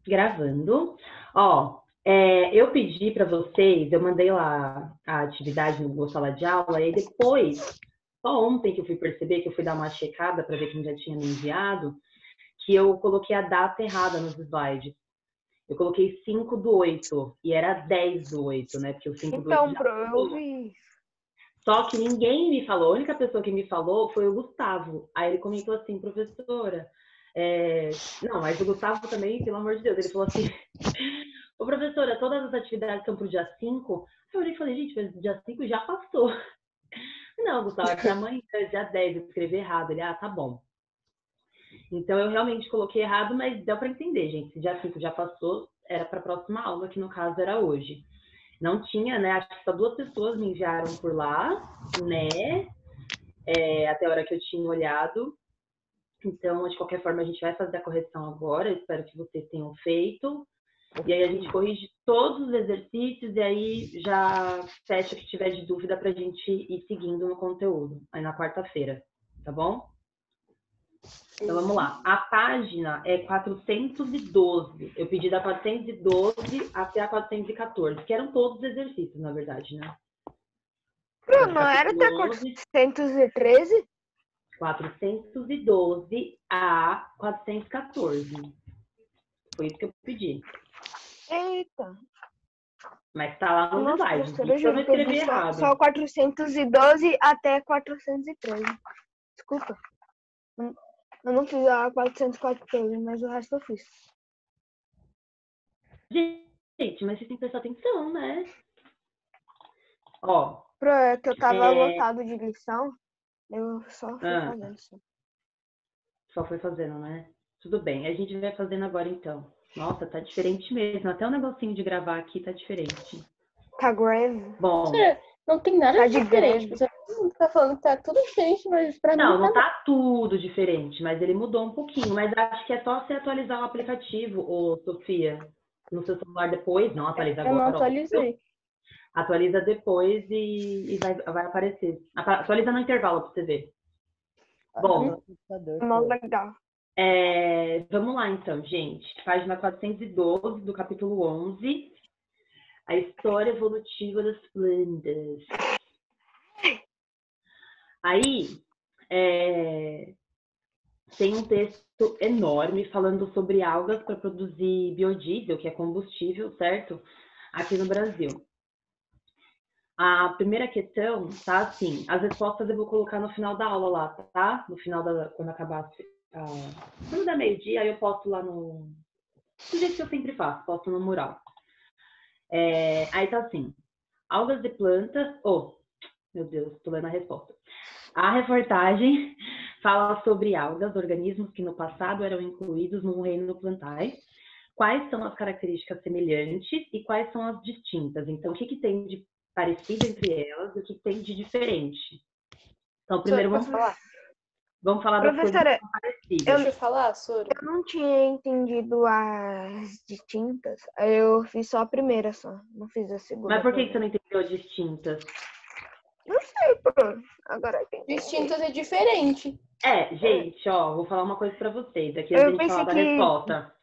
Gravando. Ó, eu pedi para vocês, eu mandei lá a atividade no Google Sala de Aula, e aí depois, só ontem que eu fui perceber, que eu fui dar uma checada para ver quem já tinha me enviado, que eu coloquei a data errada nos slides. Eu coloquei 5/8 e era 10/8, né? Porque o 5/8 Então, já eu vi. Só que ninguém me falou, a única pessoa que me falou foi o Gustavo. Aí ele comentou assim, professora, não, mas o Gustavo também, pelo amor de Deus, ele falou assim, ô professora, todas as atividades são pro dia 5. Eu olhei e falei, gente, mas dia 5 já passou. Não, Gustavo, é pra amanhã, dia 10, eu escrevi errado. Ele, tá bom. Então eu realmente coloquei errado, mas deu para entender, gente. Se dia 5 já passou, era para a próxima aula, que no caso era hoje. Não tinha, né? Acho que só 2 pessoas me enviaram por lá, né? Até a hora que eu tinha olhado. Então, de qualquer forma, a gente vai fazer a correção agora. Eu espero que vocês tenham feito. E aí a gente corrige todos os exercícios e aí já fecha o que tiver de dúvida para a gente ir seguindo no conteúdo, aí na quarta-feira, tá bom? Então vamos lá. A página é 412. Eu pedi da 412 até a 414, que eram todos os exercícios, na verdade, né? Bruno, era até 413? 412 a 414. Foi isso que eu pedi. Eita. Mas tá lá nos Nossa, slides. professora, eu Eu não juro que eu escrevi vi errado. só 412 até 413. Desculpa. Eu não fiz a 414, mas o resto eu fiz. Gente, mas vocês têm que prestar atenção, né? Ó. É que eu tava lotado de lição, eu só fui fazendo isso. Só foi fazendo, né? Tudo bem, a gente vai fazendo agora então. Nossa, tá diferente mesmo. Até o negocinho de gravar aqui tá diferente. Tá grave. Bom. Não tem nada tá de diferente. Você tá falando que tá tudo diferente, mas pra mim. Não tá tudo diferente, mas ele mudou um pouquinho. Mas acho que é só você atualizar o aplicativo, ô Sofia, no seu celular depois. Não atualiza agora. Eu não atualizei. Atualiza depois e vai aparecer. Atualiza no intervalo pra você ver. Bom, legal. Vamos lá então, gente. Página 412 do capítulo 11. A história evolutiva das plantas. Aí, tem um texto enorme falando sobre algas para produzir biodiesel, que é combustível, certo? Aqui no Brasil. A primeira questão tá assim, as respostas eu vou colocar no final da aula lá, tá? No final quando acabar, quando der meio-dia, aí eu posto lá do jeito que eu sempre faço, posto no mural. Aí tá assim, algas de plantas, meu Deus, tô lendo a resposta. A reportagem fala sobre algas, organismos que no passado eram incluídos no reino plantae. Quais são as características semelhantes e quais são as distintas? Então, o que tem de parecido entre elas e o que tem de diferente? Então, primeiro vamos falar das coisas que são parecidas. Deixa eu falar, Sora. Eu não tinha entendido as distintas, eu fiz só a primeira só, não fiz a segunda. Mas por que você não entendeu as distintas? Não sei, pô. Agora entendi. Distintas é diferente. Gente, vou falar uma coisa pra vocês. Aqui a gente fala da resposta.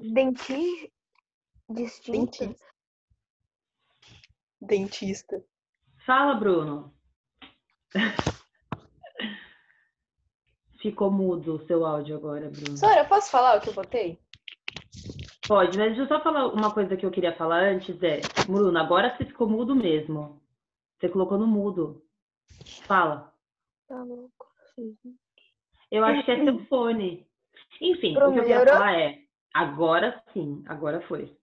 Dentista. Fala, Bruno. Ficou mudo o seu áudio agora, Bruno. Sora, eu posso falar o que eu botei? Pode, mas deixa eu só falar uma coisa que eu queria falar antes. Bruno, agora você ficou mudo mesmo. Você colocou no mudo. Fala. Tá louco. Eu acho que é seu fone. Enfim, o que eu queria falar agora sim, agora foi.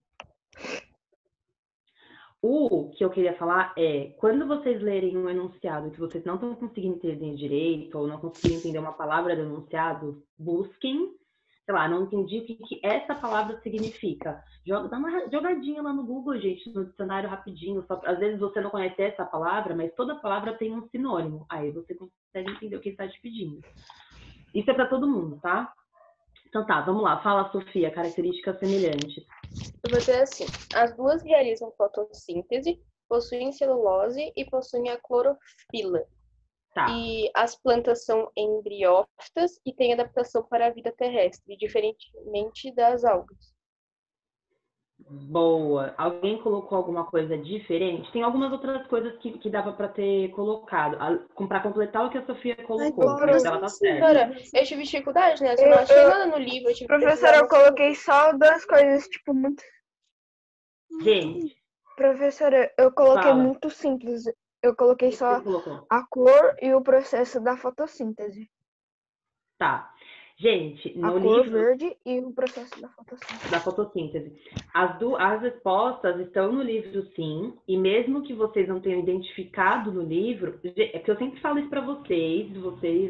O que eu queria falar quando vocês lerem um enunciado que vocês não estão conseguindo entender direito ou não conseguiram entender uma palavra do enunciado, busquem, sei lá, não entendi o que essa palavra significa. Dá uma jogadinha lá no Google, gente, no dicionário rapidinho. Às vezes você não conhece essa palavra, mas toda palavra tem um sinônimo. Aí você consegue entender o que ele está te pedindo. Isso é para todo mundo, tá? Então tá, vamos lá. Fala, Sofia, características semelhantes. Eu vou dizer assim, as duas realizam fotossíntese, possuem celulose e possuem a clorofila. Tá. E as plantas são embriófitas e têm adaptação para a vida terrestre, diferentemente das algas. Boa. Alguém colocou alguma coisa diferente? Tem algumas outras coisas que dava para ter colocado. Para completar o que a Sofia colocou, mas ela tá certa. Senhora, eu tive dificuldade, né? Eu não achei nada no livro. Eu tive que Professora, pesquisar eu no coloquei só duas coisas, tipo, muito. Gente, Professora, eu coloquei fala. muito simples. Eu coloquei O que só você colocou? a cor e o processo da fotossíntese. Tá. Gente, A no cor livro verde e o processo da fotossíntese. da fotossíntese, as respostas estão no livro, sim, e mesmo que vocês não tenham identificado no livro, é que eu sempre falo isso para vocês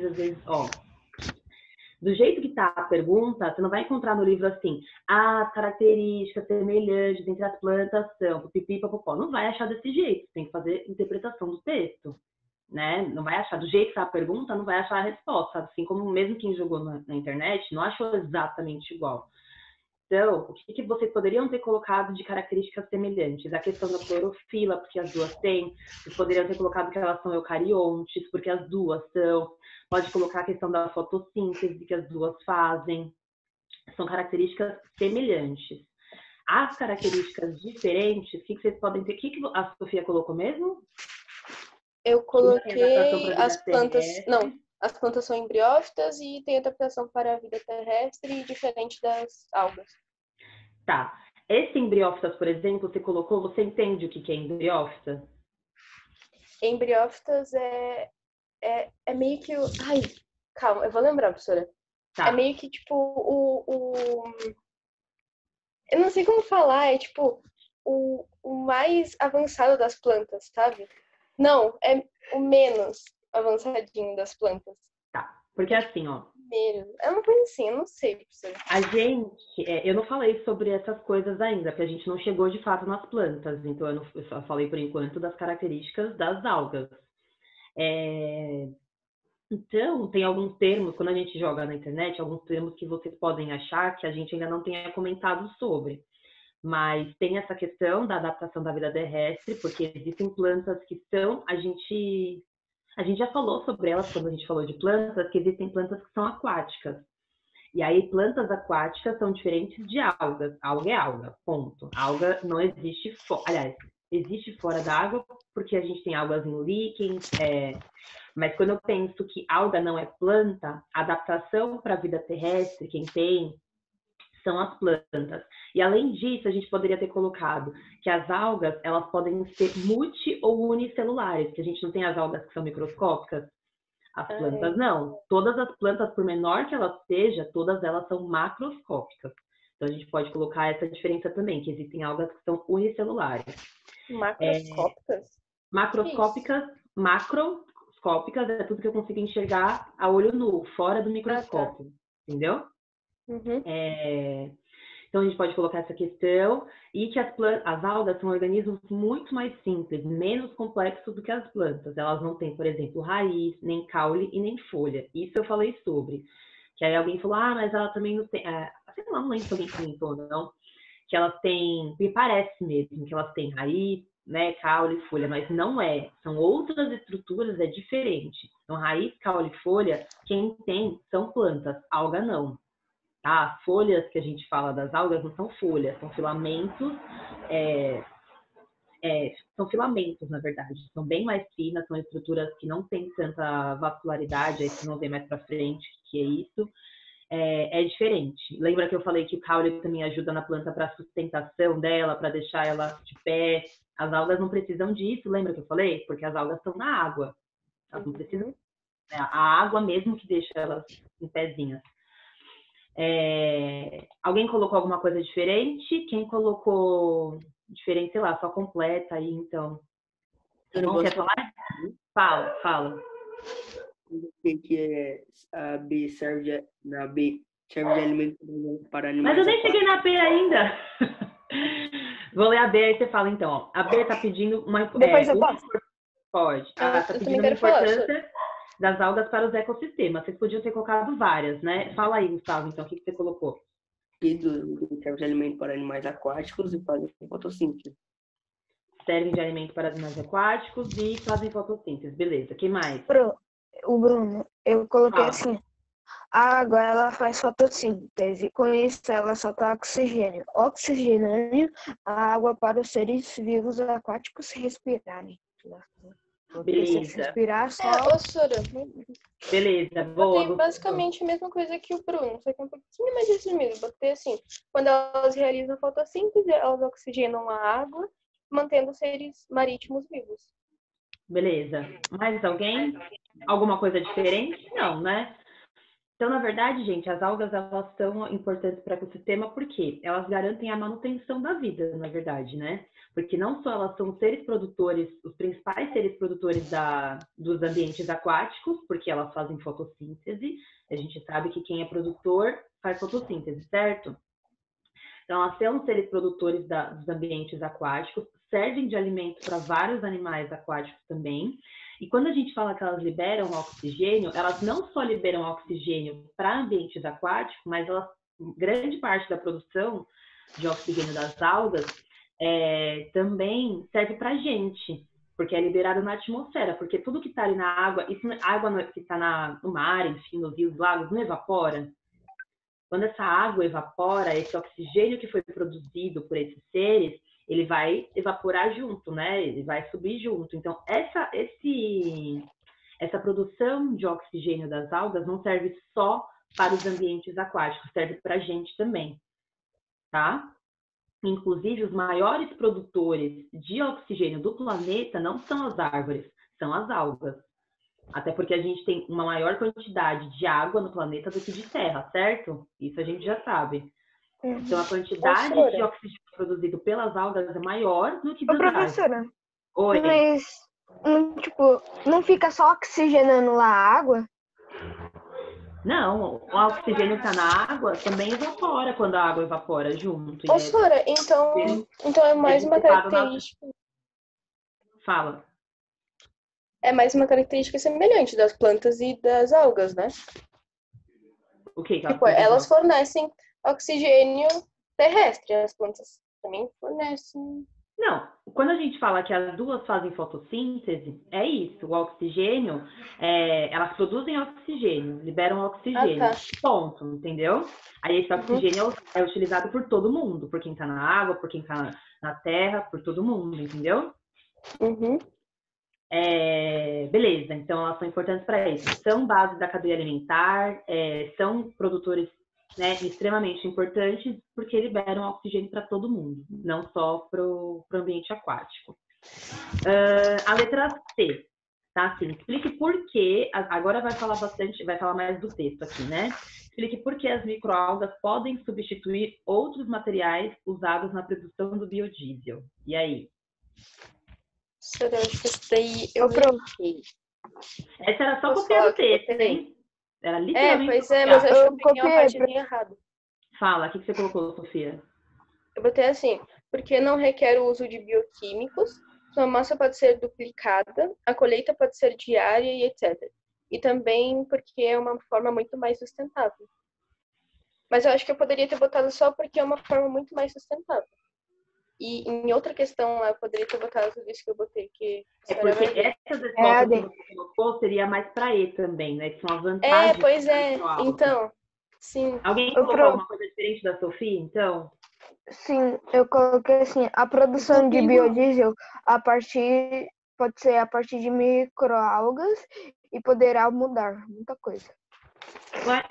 às vezes, ó, do jeito que tá a pergunta, você não vai encontrar no livro assim, as características semelhantes entre as plantas são, pipi, papopó. Não vai achar desse jeito, tem que fazer interpretação do texto, né? Não vai achar do jeito que tá a pergunta, não vai achar a resposta. Assim como mesmo quem jogou na internet não achou exatamente igual. Então, o que vocês poderiam ter colocado de características semelhantes? A questão da clorofila, porque as duas têm. Vocês poderiam ter colocado que elas são eucariontes, porque as duas são. Pode colocar a questão da fotossíntese, que as duas fazem. São características semelhantes. As características diferentes, o que vocês podem ter? O que a Sofia colocou mesmo? Eu coloquei as plantas. terrestre. Não, as plantas são embriófitas e tem adaptação para a vida terrestre, diferente das algas. Tá. Esse embriófitas, por exemplo, você colocou, você entende o que é embriófita? Embriófitas é meio que o. Ai, calma, eu vou lembrar, professora. Tá. É meio que tipo eu não sei como falar, é tipo o mais avançado das plantas, sabe? Não, é o menos avançadinho das plantas. Tá. Porque assim, ó. Primeiro. É uma coisa assim, eu não sei, professora. A gente, eu não falei sobre essas coisas ainda, porque a gente não chegou de fato nas plantas, então eu só falei por enquanto das características das algas. Então, tem alguns termos, quando a gente joga na internet, alguns termos que vocês podem achar que a gente ainda não tenha comentado sobre. Mas tem essa questão da adaptação da vida terrestre, porque existem plantas que são, a gente já falou sobre elas quando a gente falou de plantas, que existem plantas que são aquáticas. E aí, plantas aquáticas são diferentes de algas. Alga é alga, ponto. Alga não existe aliás, existe fora da água, porque a gente tem algas em líquens, mas quando eu penso que alga não é planta, a adaptação para a vida terrestre, quem tem, são as plantas. E além disso, a gente poderia ter colocado que as algas, elas podem ser multi ou unicelulares, que a gente não tem as algas que são microscópicas. As plantas não. Todas as plantas, por menor que ela seja, todas elas são macroscópicas. Então a gente pode colocar essa diferença também, que existem algas que são unicelulares. Macroscópicas? Macroscópicas é tudo que eu consigo enxergar a olho nu, fora do microscópio. Entendeu? Uhum. Então a gente pode colocar essa questão e que as algas são organismos muito mais simples, menos complexos do que as plantas. Elas não têm, por exemplo, raiz, nem caule e nem folha. Isso eu falei sobre. Que aí alguém falou, mas ela também não tem... sei lá, não lembro se alguém comentou ou não. Que elas têm... Me parece mesmo que elas têm raiz, né, caule e folha, mas não é. São outras estruturas, é diferente. Então, raiz, caule e folha, quem tem são plantas, alga não. As folhas que a gente fala das algas não são folhas, são filamentos, são filamentos, na verdade. São bem mais finas, são estruturas que não têm tanta vascularidade, aí vocês vão ver mais para frente o que é isso. É diferente. Lembra que eu falei que o caule também ajuda na planta para a sustentação dela, para deixar ela de pé? As algas não precisam disso, lembra que eu falei? Porque as algas estão na água. Elas não precisam. A água mesmo que deixa elas em pezinhas. Alguém colocou alguma coisa diferente? Quem colocou diferente, sei lá, só completa aí, então. Não quer falar? Fala. O que a B serve de alimento para animais. Mas eu nem cheguei na B ainda. Vou ler a B, aí você fala então. Ó. A B está pedindo uma... Depois eu posso? Pode. Ela está pedindo uma importância das algas para os ecossistemas. Vocês podiam ter colocado várias, né? Fala aí, Gustavo, então, o que você colocou? Serve de alimento para animais aquáticos e fazem fotossíntese. Servem de alimento para animais aquáticos e fazem fotossíntese. Beleza, quem mais? O Bruno, eu coloquei assim, A água, ela faz fotossíntese. Com isso, ela solta oxigênio. Oxigenando a água para os seres vivos aquáticos respirarem. Porque se eles Beleza, respirar, só... Ô, Sora, beleza, boa, botei gostou. basicamente a mesma coisa que o Bruno, só que um pouquinho mais resumido. Botei assim, quando elas realizam fotossíntese, elas oxigenam a água, mantendo os seres marítimos vivos. Beleza. Mais alguém? Alguma coisa diferente? Não, né? Então, na verdade, gente, as algas elas são importantes para o ecossistema porque elas garantem a manutenção da vida, na verdade, né? Porque não só elas são seres produtores, os principais seres produtores dos ambientes aquáticos, porque elas fazem fotossíntese. A gente sabe que quem é produtor faz fotossíntese, certo? Então, elas são seres produtores dos ambientes aquáticos, servem de alimento para vários animais aquáticos também. E quando a gente fala que elas liberam oxigênio, elas não só liberam oxigênio para ambientes aquáticos, mas grande parte da produção de oxigênio das algas também serve para a gente, porque é liberado na atmosfera, porque tudo que está ali na água, água que está no mar, enfim, nos rios, lagos, não evapora? Quando essa água evapora, esse oxigênio que foi produzido por esses seres, ele vai evaporar junto, né? Ele vai subir junto. Então, essa produção de oxigênio das algas não serve só para os ambientes aquáticos, serve para a gente também, tá? Inclusive, os maiores produtores de oxigênio do planeta não são as árvores, são as algas. Até porque a gente tem uma maior quantidade de água no planeta do que de terra, certo? Isso a gente já sabe. Então, a quantidade de oxigênio produzido pelas algas é maior do que das árvores. Professora, Oi. mas não fica só oxigenando lá a água? Não, o oxigênio que está na água também evapora quando a água evapora junto. Ô, Sora, então é mais uma característica. Fala. É mais uma característica semelhante das plantas e das algas, né? O que tipo, elas fornecem oxigênio terrestre, as plantas também fornecem. Não, quando a gente fala que as duas fazem fotossíntese, é isso. O oxigênio, elas produzem oxigênio, liberam oxigênio. Ah, tá. Ponto, entendeu? Aí esse oxigênio é utilizado por todo mundo, por quem está na água, por quem está na terra, por todo mundo, entendeu? Uhum. Beleza, então elas são importantes para isso. São base da cadeia alimentar, são produtores, né, extremamente importantes porque liberam oxigênio para todo mundo, não só para o ambiente aquático. A letra C, tá? Assim, explique por que, agora vai falar mais do texto aqui, né? Explique por que as microalgas podem substituir outros materiais usados na produção do biodiesel. E aí? Eu acho que isso daí eu errei. Essa era só copiar o texto, hein? Era literalmente pois é, mas eu acho que eu peguei uma partezinha errada. Fala, o que você colocou, Sofia? Eu botei assim, porque não requer o uso de bioquímicos, sua massa pode ser duplicada, a colheita pode ser diária e etc. E também porque é uma forma muito mais sustentável. Mas eu acho que eu poderia ter botado só porque é uma forma muito mais sustentável. E em outra questão lá, eu poderia ter botado tudo isso que eu botei. Porque essas respostas que você colocou seria mais para E também, né? Que são as vantagens. Pois é. Então, sim. Alguém colocou alguma coisa diferente da Sofia, então? Sim, eu coloquei assim, a produção de biodiesel pode ser a partir de microalgas e poderá mudar muita coisa. Ué?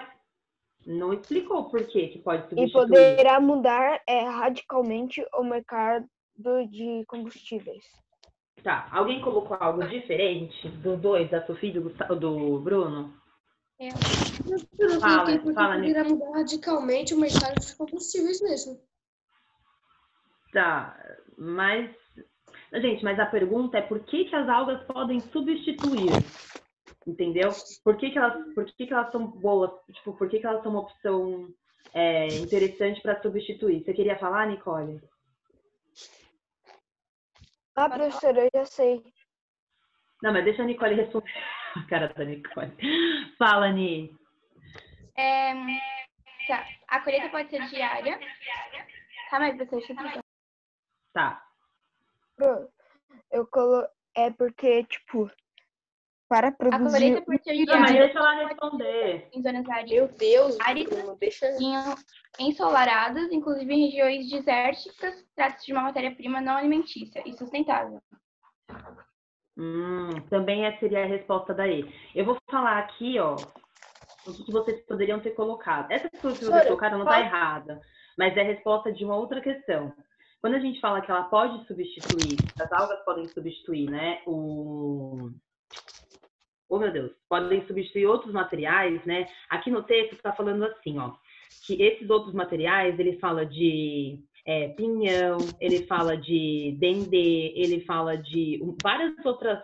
Não explicou por que pode substituir. E poderá mudar radicalmente o mercado de combustíveis. Tá. Alguém colocou algo diferente dos dois, da Sofia e do Bruno? Eu não coloquei porque poderá mudar radicalmente o mercado de combustíveis mesmo. Tá, mas... Gente, mas a pergunta é por que as algas podem substituir? Entendeu? Por que elas são boas? Tipo, por que elas são uma opção interessante para substituir? Você queria falar, Nicole? Professora, eu já sei. Não, mas deixa a Nicole responder. A cara da Nicole. Fala, Ni. Tá. A colheita pode ser diária. Calma aí, professor, deixa eu explicar. Tá. Eu coloquei, porque, tipo, Para A produzir colheita pode ser Não, mas diária deixa ela responder. em zonas Meu Deus, áridas, Bruno, deixa. ensolaradas, inclusive em regiões desérticas, trata-se de uma matéria-prima não alimentícia e sustentável. Também seria a resposta daí. Eu vou falar aqui, ó, o que vocês poderiam ter colocado. Essa coisa que vocês colocaram não está errada, mas é a resposta de uma outra questão. Quando a gente fala que ela pode substituir, as algas podem substituir, né, oh, meu Deus, podem substituir outros materiais, né? Aqui no texto está falando assim, ó, que esses outros materiais, ele fala de pinhão, ele fala de dendê, ele fala de várias outras,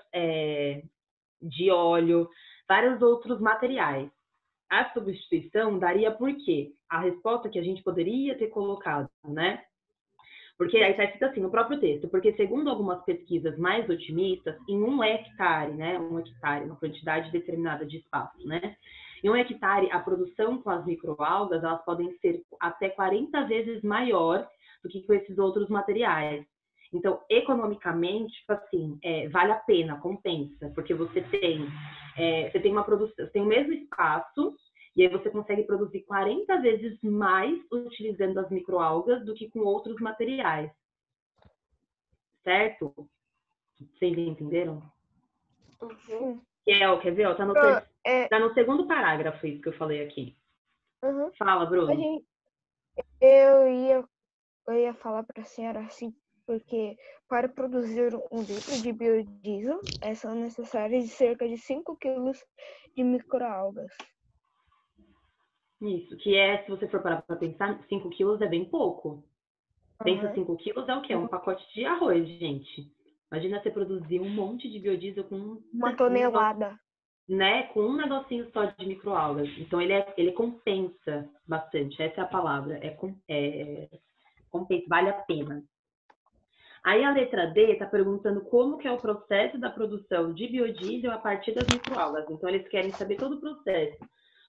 de óleo, vários outros materiais. A substituição daria por quê? A resposta que a gente poderia ter colocado, né? Porque aí está escrito assim no próprio texto, porque segundo algumas pesquisas mais otimistas, em 1 hectare, né? 1 hectare, uma quantidade determinada de espaço, né? Em 1 hectare, a produção com as microalgas, elas podem ser até 40 vezes maior do que com esses outros materiais. Então, economicamente, tipo assim, vale a pena, compensa, porque você tem uma produção, você tem o mesmo espaço, e aí você consegue produzir 40 vezes mais utilizando as microalgas do que com outros materiais. Certo? Vocês entenderam? Uhum. Quer ver? Ó, tá no segundo parágrafo isso que eu falei aqui. Uhum. Fala, Bruno. Eu ia falar para a senhora assim, porque para produzir 1 litro de biodiesel, são necessários cerca de 5 quilos de microalgas. Isso, que se você for parar para pensar, 5 quilos é bem pouco. Pensa 5 quilos é o quê? Um pacote de arroz, gente. Imagina você produzir um monte de biodiesel com uma tonelada. Né? Com um negocinho só de microalgas. Então, ele compensa bastante. Essa é a palavra. Compensa, vale a pena. Aí, a letra D está perguntando como que é o processo da produção de biodiesel a partir das microalgas. Então, eles querem saber todo o processo.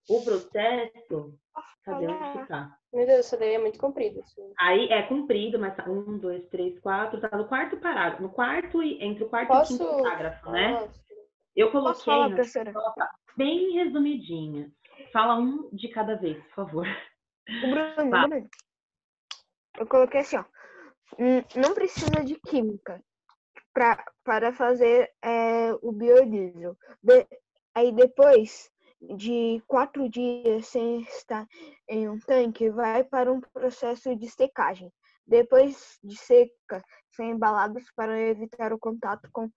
O processo... Cadê? Onde que tá? Meu Deus, essa daí é muito comprida. Assim. Aí é comprido, mas tá 1, 2, 3, 4, tá no quarto parágrafo. Entre o quarto e o quinto parágrafo, né? Eu coloquei, falar, professora? Bem resumidinha. Fala um de cada vez, por favor. Bruno. Eu coloquei assim, ó. Não precisa de química para fazer o biodiesel. Aí depois de 4 dias sem estar em um tanque, vai para um processo de secagem. Depois de seca, são embalados para evitar o contato com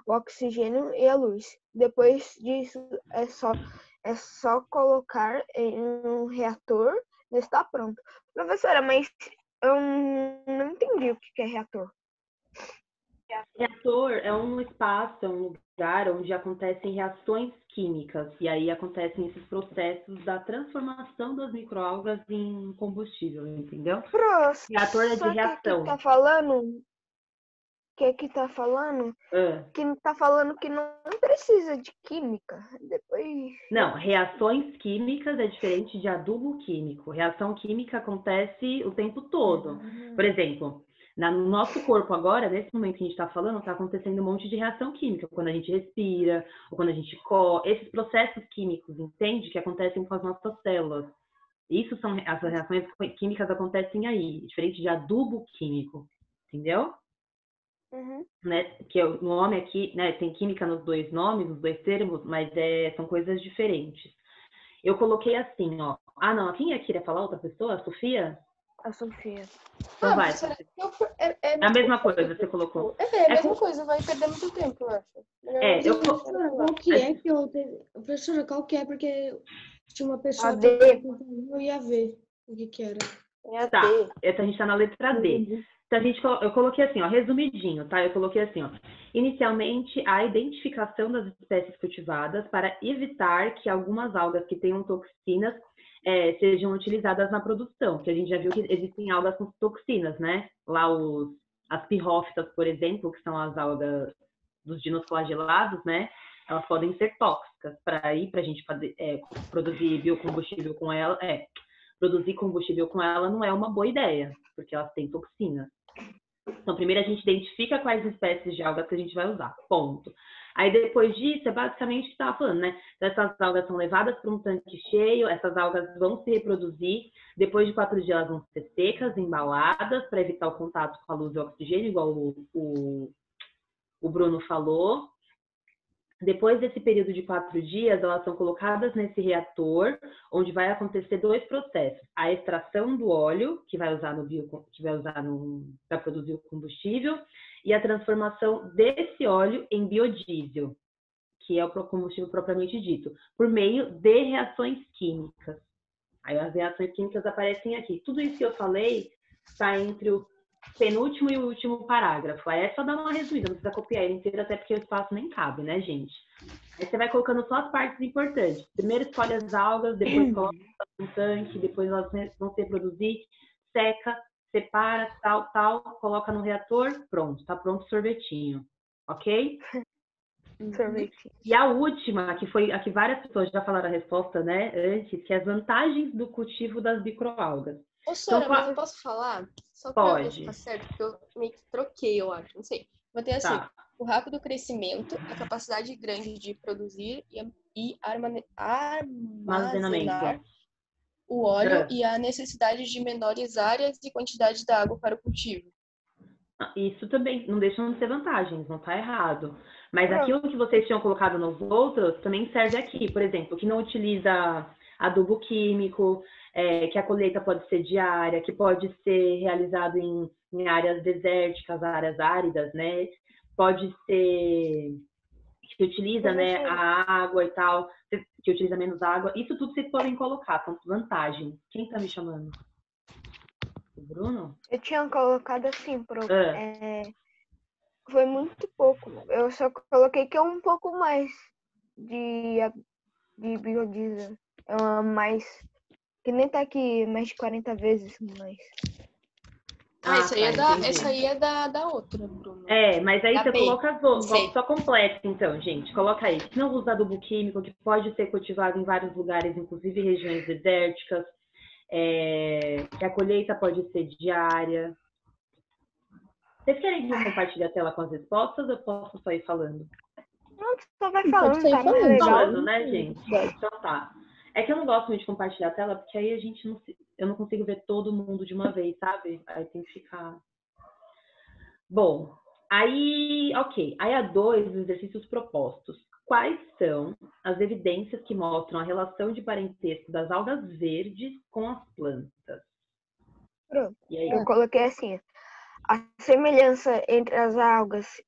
o oxigênio e a luz. Depois disso, é só colocar em um reator e está pronto. Professora, mas eu não entendi o que é reator. Reator é um espaço, é um lugar onde acontecem reações químicas. E aí acontecem esses processos da transformação das microalgas em combustível, entendeu? Reator é de reação. Que tá falando que não precisa de química. Depois. Não, reações químicas é diferente de adubo químico. Reação química acontece o tempo todo. Por exemplo, no nosso corpo agora, nesse momento que a gente está falando, está acontecendo um monte de reação química. Quando a gente respira, ou quando a gente corre. Esses processos químicos, entende? Que acontecem com as nossas células. Isso são as reações químicas acontecem aí, diferente de adubo químico. Entendeu? Uhum. Né? Que o nome aqui, né, tem química nos dois nomes, nos dois termos, mas são coisas diferentes. Eu coloquei assim, ó. Ah, não, quem queria falar? Outra pessoa? A Sofia? A Sofia. Então vai. É a mesma coisa, você colocou. É a mesma coisa, vai perder muito tempo, eu acho. Qual que é que eu... Professora, qual que é? Porque tinha uma pessoa que eu ia ver o que era. É a tá. D. A gente tá na letra D. Então, eu coloquei assim, ó, resumidinho, tá? Eu coloquei assim, ó. Inicialmente, a identificação das espécies cultivadas para evitar que algumas algas que tenham toxinas sejam utilizadas na produção, porque a gente já viu que existem algas com toxinas, né? Lá as pirrófitas, por exemplo, que são as algas dos dinoflagelados, né? Elas podem ser tóxicas. Para a gente produzir biocombustível com ela, produzir combustível com ela não é uma boa ideia, porque elas têm toxinas. Então, primeiro a gente identifica quais espécies de algas que a gente vai usar, ponto. Aí depois disso, é basicamente o que estava falando, né? Então, essas algas são levadas para um tanque cheio, essas algas vão se reproduzir, depois de 4 dias elas vão ser secas, embaladas, para evitar o contato com a luz e o oxigênio, igual o Bruno falou. Depois desse período de 4 dias, elas são colocadas nesse reator, onde vai acontecer 2 processos. A extração do óleo, que vai usar para produzir o combustível, e a transformação desse óleo em biodiesel, que é o combustível propriamente dito, por meio de reações químicas. Aí as reações químicas aparecem aqui. Tudo isso que eu falei está entre o penúltimo e o último parágrafo. Aí é só dar uma resumida, não precisa copiar ele inteiro, até porque o espaço nem cabe, né, gente? Aí você vai colocando só as partes importantes. Primeiro escolhe as algas, depois coloca no tanque, depois elas vão se reproduzir, seca, separa, tal, coloca no reator, pronto, tá pronto o sorvetinho, ok? Sorvete. E a última, que foi a que várias pessoas já falaram a resposta, né, antes, que é as vantagens do cultivo das microalgas. Ô, Sora, Então, mas eu posso falar? Só pra ver se pode. tá certo, porque eu meio que troquei, eu acho. Não sei. Vou ter assim, Tá. o rápido crescimento, a capacidade grande de produzir e armazenar o óleo e a necessidade de menores áreas e quantidade de água para o cultivo. Isso também não deixam de ser vantagens, não tá errado. Mas aquilo que vocês tinham colocado nos outros também serve aqui. Por exemplo, que não utiliza adubo químico, que a colheita pode ser diária, que pode ser realizado em áreas desérticas, áreas áridas, né? Pode ser que utiliza, né, a água e tal, que utiliza menos água. Isso tudo vocês podem colocar, são vantagens. Quem tá me chamando? O Bruno? Eu tinha colocado assim, foi muito pouco. Eu só coloquei que é um pouco mais de biodiesel. É mais. Que nem tá aqui mais de 40 vezes mais. Essa aí é da outra, Bruno. Mas aí você coloca as outras, só completa então, gente. Coloca aí, que não usa adubo químico, que pode ser cultivado em vários lugares, inclusive regiões desérticas, que a colheita pode ser diária. Vocês querem que eu compartilhe a tela com as respostas ou eu posso só ir falando? Não, só vai falando, tá mais legal. Falando, né, gente? Então tá. É que eu não gosto muito de compartilhar a tela, porque aí eu não consigo ver todo mundo de uma vez, sabe? Aí tem que ficar... Bom, aí, ok. Aí há 2 exercícios propostos. Quais são as evidências que mostram a relação de parentesco das algas verdes com as plantas? Pronto. Eu coloquei assim, a semelhança entre as algas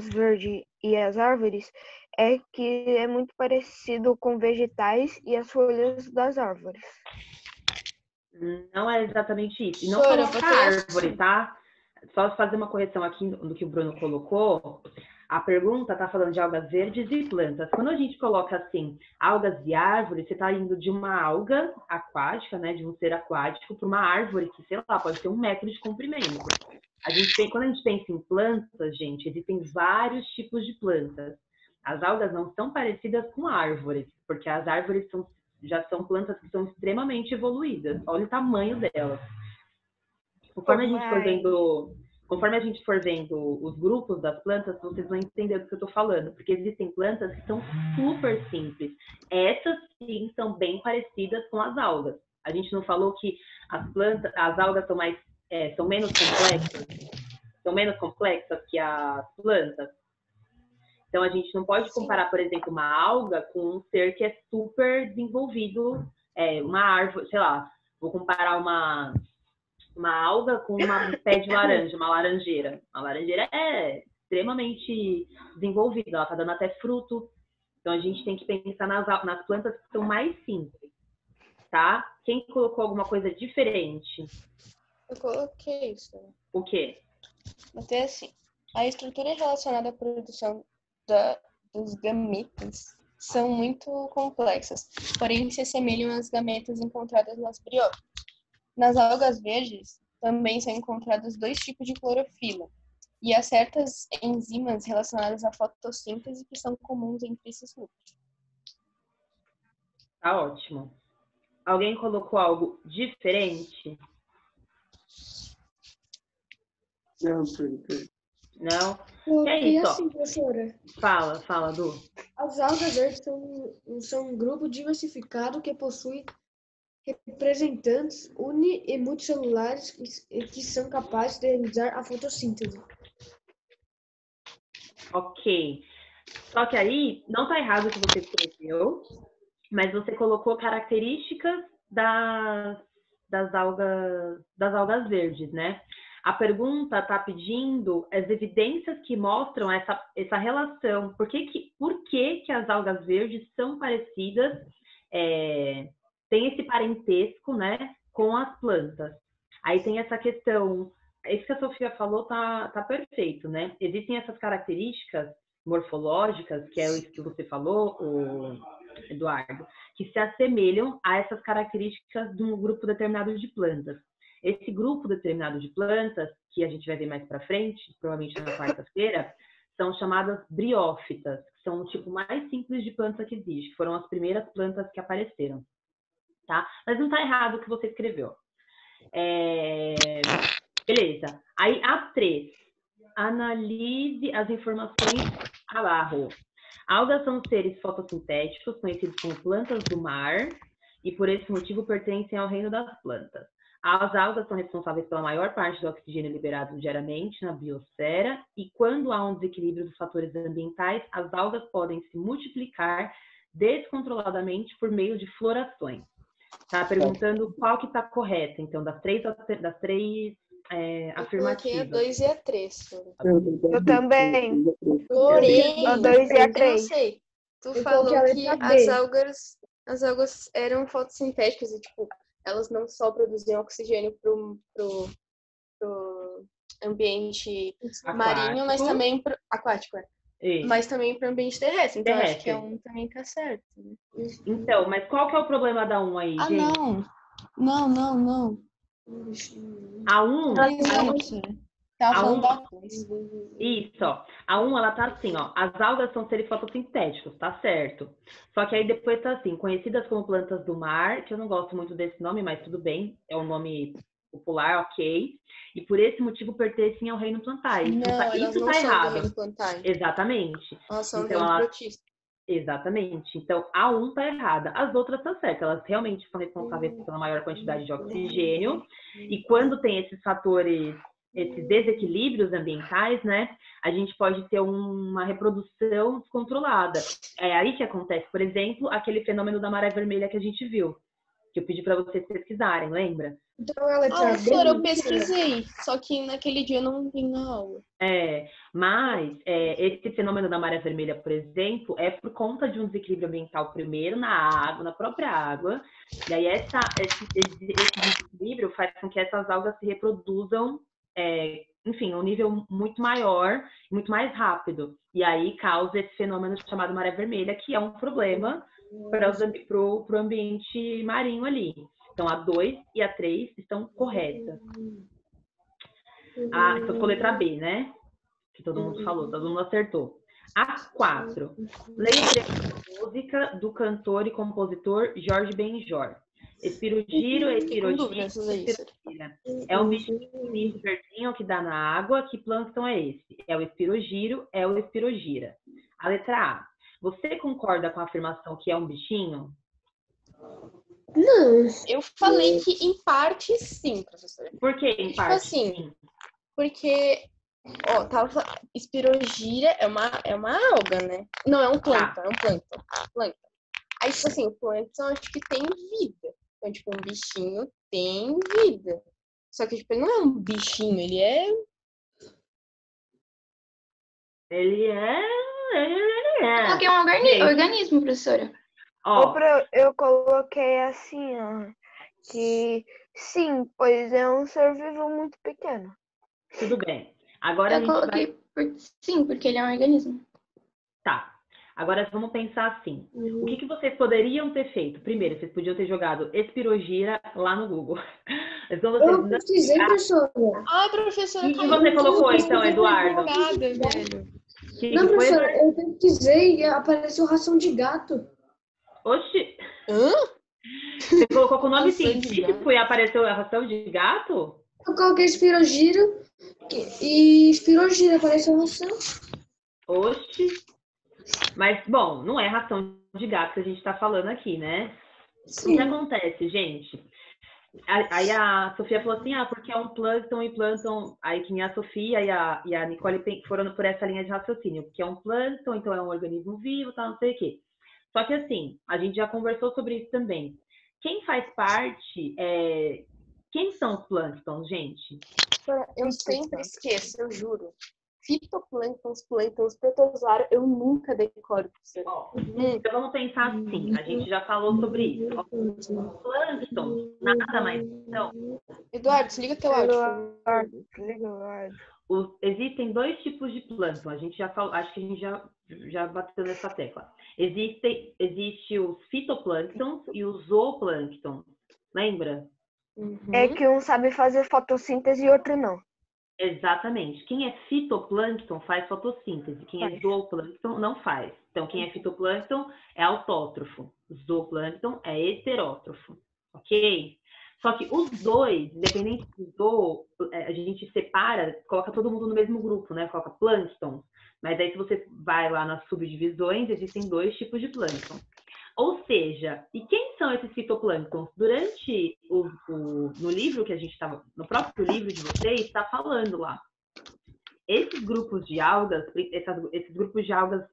verdes e as árvores é que é muito parecido com vegetais e as folhas das árvores. Não é exatamente isso. E não coloca árvore, tá? Só fazer uma correção aqui no que o Bruno colocou. A pergunta está falando de algas verdes e plantas. Quando a gente coloca assim, algas e árvores, você está indo de uma alga aquática, né, de um ser aquático, para uma árvore que, sei lá, pode ter 1 metro de comprimento. Quando a gente pensa em plantas, gente, existem vários tipos de plantas. As algas não são parecidas com árvores, porque as árvores já são plantas que são extremamente evoluídas. Olha o tamanho delas. Conforme a gente for vendo os grupos das plantas, vocês vão entender do que eu estou falando, porque existem plantas que são super simples. Essas sim são bem parecidas com as algas. A gente não falou que as algas são menos complexas que as plantas. Então a gente não pode comparar, por exemplo, uma alga com um ser que é super desenvolvido, uma árvore, sei lá, vou comparar uma alga com um pé de laranja, uma laranjeira. A laranjeira é extremamente desenvolvida, ela está dando até fruto. Então, a gente tem que pensar nas plantas que são mais simples, tá? Quem colocou alguma coisa diferente? Eu coloquei isso. O quê? Até assim, a estrutura relacionada à produção dos gametas são muito complexas, porém se assemelham às gametas encontradas nas briófitas. Nas algas verdes, também são encontrados 2 tipos de clorofila, e há certas enzimas relacionadas à fotossíntese que são comuns entre esses grupos. Tá ótimo. Alguém colocou algo diferente? Não, professor. Não? É E isso, ó. assim, professora, Fala, Du. as algas verdes são um grupo diversificado que possui representantes uni e multicelulares que são capazes de realizar a fotossíntese. Ok. Só que aí, não tá errado o que você escreveu, mas você colocou características das algas verdes, né? A pergunta está pedindo as evidências que mostram essa relação. Por que as algas verdes são parecidas, tem esse parentesco, né, com as plantas? Aí tem essa questão, isso que a Sofia falou tá perfeito, né? Existem essas características morfológicas, que é isso que você falou, Eduardo, que se assemelham a essas características de um grupo determinado de plantas. Esse grupo determinado de plantas, que a gente vai ver mais para frente, provavelmente na quarta-feira, são chamadas briófitas, que são o tipo mais simples de planta que existe, que foram as primeiras plantas que apareceram, tá? Mas não está errado o que você escreveu. Beleza. Aí, A3. Analise as informações abaixo. Algas são seres fotossintéticos, conhecidos como plantas do mar, e por esse motivo pertencem ao reino das plantas. As algas são responsáveis pela maior parte do oxigênio liberado diariamente na biosfera, e quando há um desequilíbrio dos fatores ambientais, as algas podem se multiplicar descontroladamente por meio de florações. Tá perguntando qual que está correta, então, das três afirmativas. Coloquei a 2 e a 3. Eu também. Porém, A 2 e a eu não 3. sei. Tu Eu falou coloquei a que letra B. as algas eram fotossintéticas e, tipo, elas não só produziam oxigênio pro ambiente marinho, mas também pro aquático, mas também para o ambiente terrestre. Então, acho que a 1 também tá certo. Né? Então, mas qual que é o problema da 1 aí, gente? Não. A 1... Tava falando da 2. Isso, ó. A 1, ela tá assim, ó. As algas são seres fotossintéticos, tá certo. Só que aí depois tá assim, conhecidas como plantas do mar, que eu não gosto muito desse nome, mas tudo bem, é um nome popular, ok. E por esse motivo pertencem ao reino plantar. Isso não tá são errado. do reino plantar. Exatamente. Elas são então, do reino protista. Exatamente. Então, a 1 tá errada. As outras tá certas. Elas realmente são responsáveis pela maior quantidade de oxigênio. E quando tem esses fatores, esses desequilíbrios ambientais, né, a gente pode ter uma reprodução descontrolada. É aí que acontece, por exemplo, aquele fenômeno da maré vermelha que a gente viu, que eu pedi para vocês pesquisarem, lembra? Então, a letra B. Professora, eu pesquisei, só que naquele dia eu não vim na aula. Mas esse fenômeno da maré vermelha, por exemplo, é por conta de um desequilíbrio ambiental primeiro na água, na própria água, e aí esse desequilíbrio faz com que essas algas se reproduzam, enfim, a um nível muito maior, muito mais rápido, e aí causa esse fenômeno chamado maré vermelha, que é um problema para o ambiente marinho ali. Então, a 2 e a 3 estão corretas. Então ficou letra B, né? Que todo mundo falou, todo mundo acertou. A 4. Leia o trecho da música do cantor e compositor Jorge Benjor. Espirogiro, espirogiro. É um bichinho verdinho que dá na água. Que plâncton é esse? É o espirogiro, é o espirogira. A letra A. Você concorda com a afirmação que é um bichinho? Não. Eu falei que em parte sim, professora. Por que em parte? Assim, sim? Porque, espirogira é uma alga, né? Não, é um plâncton, é um plâncton. Aí, tipo assim, o plâncton acho que tem vida. Então, tipo, um bichinho tem vida. Só que, tipo, ele não é um bichinho, ele é... Eu coloquei um organismo, professora. Eu coloquei assim, ó, que sim, pois é um ser vivo muito pequeno. Tudo bem. Agora eu coloquei sim, porque ele é um organismo. Tá. Agora vamos pensar assim. O que vocês poderiam ter feito? Primeiro, vocês podiam ter jogado espirogira lá no Google. Eu pesquisei, professora. Ai, professora, o que você colocou então, Eduardo? Não, professora, eu pesquisei e apareceu ração de gato. Oxi! Hã? Você colocou com o nome científico e apareceu a ração de gato? Eu coloquei espirogiro E Espirogira parece uma ração? Oxi. Mas, bom, não é ração de gato que a gente tá falando aqui, né? O que Sim. acontece, gente? Aí a Sofia falou assim, porque é um plâncton e plâncton... Aí que nem a Sofia e a Nicole foram por essa linha de raciocínio. Porque é um plâncton, então é um organismo vivo, tal, não sei o quê. Só que assim, a gente já conversou sobre isso também. Quem faz parte... Quem são os plânctons, gente? Eu sempre esqueço, eu juro. Fitoplânctons, plânctons, protozoário, eu nunca decoro, professor. Então vamos pensar assim, a gente já falou sobre isso. Os plânctons, nada mais são. Eduardo, desliga teu áudio. Existem dois tipos de plâncton. A gente já falou, acho que a gente já bateu nessa tecla. Existe os fitoplânctons e os zooplânctons. Lembra? É que um sabe fazer fotossíntese e outro não. Exatamente. Quem é fitoplâncton faz fotossíntese. Quem é zooplâncton não faz. Então, quem é fitoplâncton é autótrofo. Zooplâncton é heterótrofo. Ok? Só que os dois, independente do a gente separa, coloca todo mundo no mesmo grupo, né? Coloca plâncton. Mas aí, se você vai lá nas subdivisões, existem dois tipos de plâncton. Ou seja, e quem são esses fitoplânctons? Durante no livro que a gente estava, no próprio livro de vocês, está falando lá. Esses grupos de algas, esses grupos de algas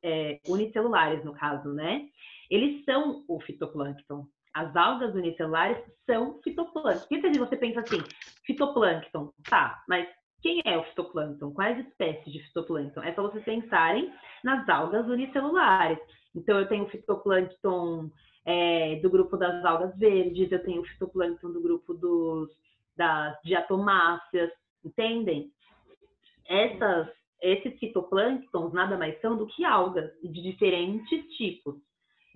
unicelulares, no caso, né? Eles são o fitoplâncton. As algas unicelulares são fitoplâncton. Porque se você pensa assim, fitoplâncton, tá, mas quem é o fitoplâncton? Quais espécies de fitoplâncton? É só vocês pensarem nas algas unicelulares. Então, eu tenho o fitoplâncton do grupo das algas verdes, eu tenho o fitoplâncton do grupo das diatomáceas, entendem? Esses fitoplânctons nada mais são do que algas de diferentes tipos.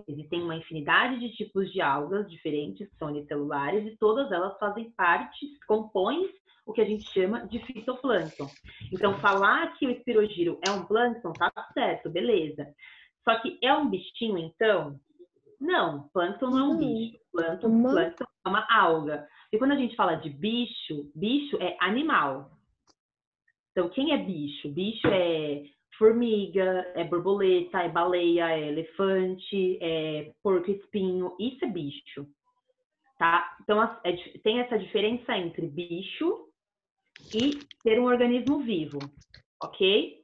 Existem uma infinidade de tipos de algas diferentes, que são unicelulares, e todas elas fazem parte, compõem o que a gente chama de fitoplâncton. Então, falar que o espirogiro é um plâncton, tá certo, beleza. Só que é um bichinho, então? Não, plâncton não é um bicho. Plâncton é uma alga. E quando a gente fala de bicho, bicho é animal. Então, quem é bicho? Bicho é formiga, é borboleta, é baleia, é elefante, é porco-espinho. Isso é bicho, tá? Então, tem essa diferença entre bicho e ser um organismo vivo, ok?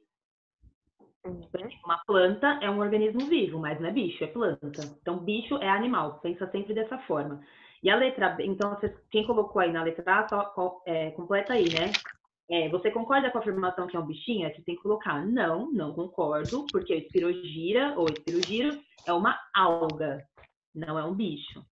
Uma planta é um organismo vivo, mas não é bicho, é planta. Então, bicho é animal, pensa sempre dessa forma. E a letra B, então, quem colocou aí na letra A, só completa aí, né? Você concorda com a afirmação que é um bichinho? Você tem que colocar, não concordo, porque o espirogiro é uma alga, não é um bicho.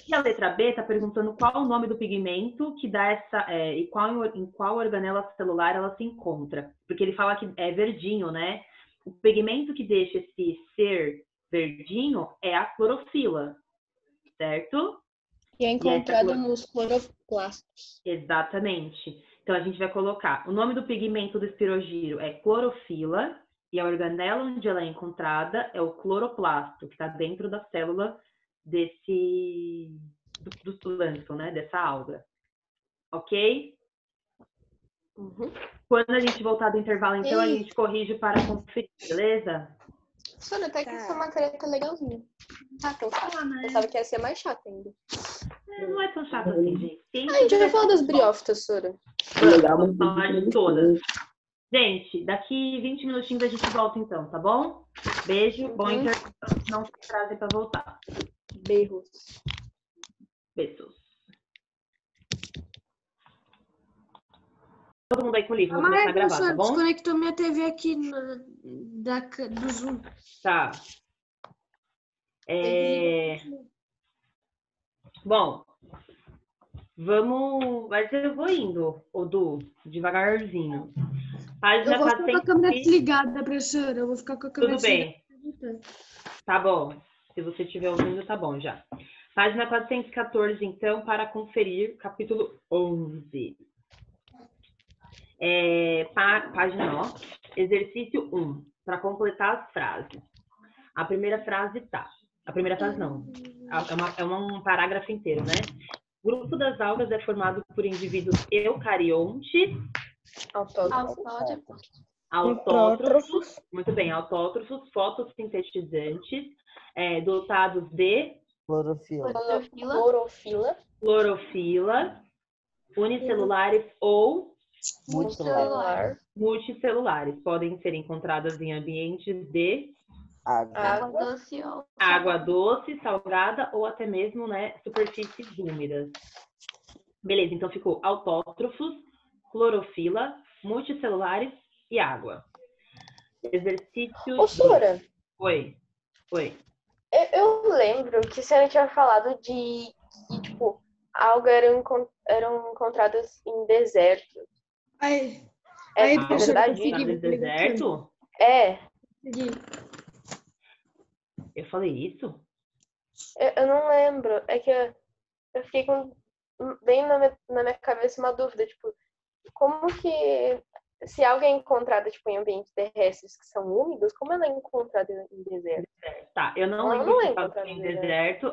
E a letra B está perguntando qual o nome do pigmento que dá e em qual organela celular ela se encontra. Porque ele fala que é verdinho, né? O pigmento que deixa esse ser verdinho é a clorofila, certo? E é encontrado nos cloroplastos. Exatamente. Então, a gente vai colocar, o nome do pigmento do espirogiro é clorofila, e a organela onde ela é encontrada é o cloroplasto, que está dentro da célula do plâncton, né? Dessa alga. Ok? Uhum. Quando a gente voltar do intervalo, então, a gente corrige para conferir, beleza? Sônia, até que essa matéria tá legalzinha. Então tá. Né? Pensava que ia ser mais chata ainda. Não é tão chato assim, gente. A gente vai falar das briófitas, Sônia. Vamos falar de todas. Gente, daqui 20 minutinhos a gente volta então, tá bom? Beijo, bom intervalo. Não se atrasem para voltar. Beijos. Beijos. Todo mundo aí com o livro, vou começar a gravar, tá bom? Desconectou minha TV aqui do Zoom. Tá. Bom, vamos... Mas eu vou indo, Odu, devagarzinho. Página Eu vou ficar com a câmera desligada, professora. Eu vou ficar com a câmera desligada. Tudo bem. Tá bom. Se você estiver ouvindo, tá bom já. Página 414, então, para conferir, capítulo 11. Página, ó. Exercício 1, para completar as frases. A primeira frase tá. A primeira frase não. É um parágrafo inteiro, né? O grupo das algas é formado por indivíduos eucariontes Autótrofos. Autótrofos, muito bem, autótrofos fotossintetizantes, dotados de clorofila, unicelulares ou multicelulares. Podem ser encontradas em ambientes de água doce, salgada ou até mesmo, né, superfícies úmidas. Beleza, então ficou autótrofos, clorofila, multicelulares e água. Exercício. Ô, Sora, Oi. eu lembro que a senhora tinha falado de que, tipo, algas eram encontradas em deserto. Aí, professora, Verdade, no deserto? É. Eu falei isso? Eu não lembro. É que eu fiquei bem na minha cabeça uma dúvida, tipo, como que se algo é encontrado, tipo, em ambientes terrestres que são úmidos, como ela é encontrada em deserto? Tá, eu não lembro se está em deserto,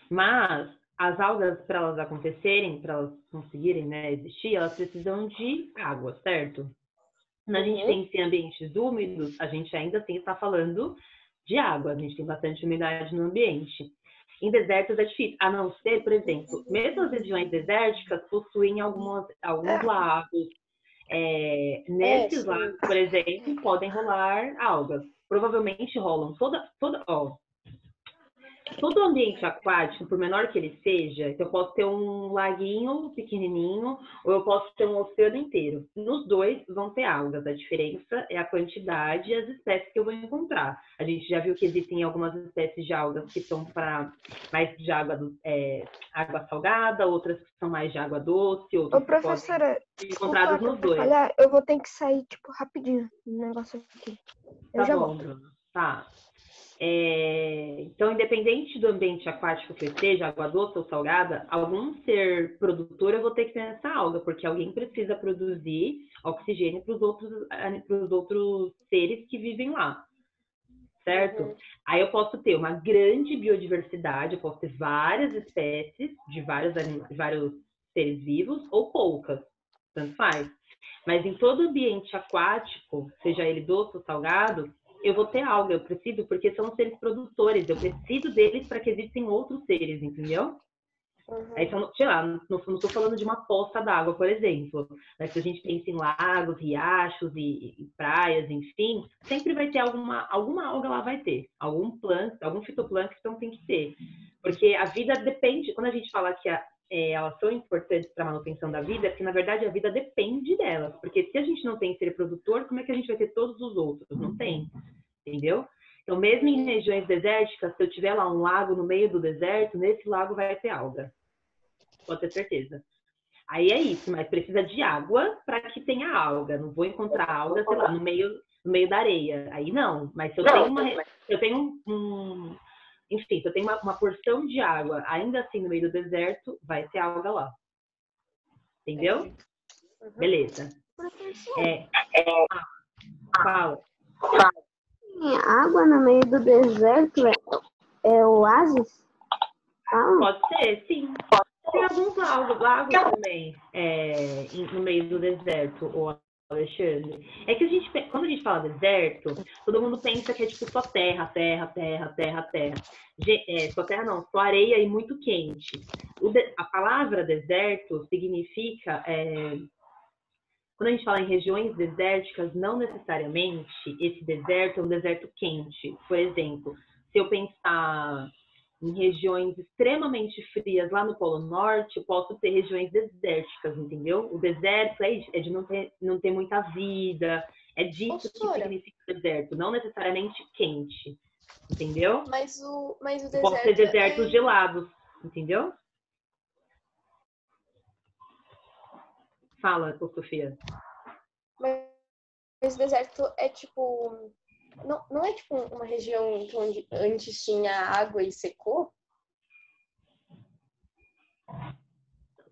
mas as algas, para elas acontecerem, para elas conseguirem, né, existir, elas precisam de água, certo? Quando a gente tem em ambientes úmidos, a gente ainda assim está falando de água, a gente tem bastante umidade no ambiente. Em desertos é difícil, a não ser, por exemplo, mesmo as regiões desérticas possuem alguns lagos. Nesses lagos, por exemplo, podem rolar algas. Provavelmente rolam todo ambiente aquático, por menor que ele seja, então eu posso ter um laguinho pequenininho ou eu posso ter um oceano inteiro. Nos dois vão ter algas. A diferença é a quantidade e as espécies que eu vou encontrar. A gente já viu que existem algumas espécies de algas que são para mais de água salgada, outras que são mais de água doce, outras que podem ser encontradas nos dois. Eu vou ter que sair, tipo, rapidinho no negócio aqui. Tá bom, Bruno. Tá. Então, independente do ambiente aquático que eu esteja, água doce ou salgada, algum ser produtor eu vou ter que ter essa alga, porque alguém precisa produzir oxigênio para os outros seres que vivem lá, certo? Aí eu posso ter uma grande biodiversidade, eu posso ter várias espécies de vários seres vivos ou poucas, tanto faz. Mas em todo ambiente aquático, seja ele doce ou salgado, eu vou ter alga, eu preciso, porque são seres produtores, eu preciso deles para que existem outros seres, entendeu? Aí, sei lá, não estou falando de uma poça d'água, por exemplo, mas se a gente pensa em lagos, riachos e praias, enfim, sempre vai ter alguma alga lá, vai ter, algum fitoplâncton tem que ter, porque a vida depende, quando a gente fala que elas são importantes para a manutenção da vida, é porque, na verdade, a vida depende delas. Porque se a gente não tem ser produtor, como é que a gente vai ter todos os outros? Não tem, entendeu? Então, mesmo em regiões desérticas, se eu tiver lá um lago no meio do deserto, nesse lago vai ter alga. Pode ter certeza. Aí é isso, mas precisa de água para que tenha alga. Não vou encontrar alga, sei lá, no meio da areia. Aí não. Mas se eu tenho enfim, se eu tenho uma porção de água, ainda assim no meio do deserto, vai ter alga lá. Entendeu? Beleza. Fala. Água no meio do deserto é oásis? Pode ser, sim. Tem alguns lagos também no meio do deserto, Alexandre. É que quando a gente fala deserto, todo mundo pensa que é tipo só terra. Só terra não, só areia e muito quente. A palavra deserto significa, quando a gente fala em regiões desérticas, não necessariamente esse deserto é um deserto quente. Por exemplo, se eu pensar em regiões extremamente frias lá no Polo Norte, eu posso ter regiões desérticas, entendeu? O deserto é de não ter muita vida, é disso que significa deserto, não necessariamente quente, entendeu? Mas o deserto pode ter desertos gelados, entendeu? Fala, Sofia. Mas o deserto é tipo... Não é tipo uma região onde antes tinha água e secou?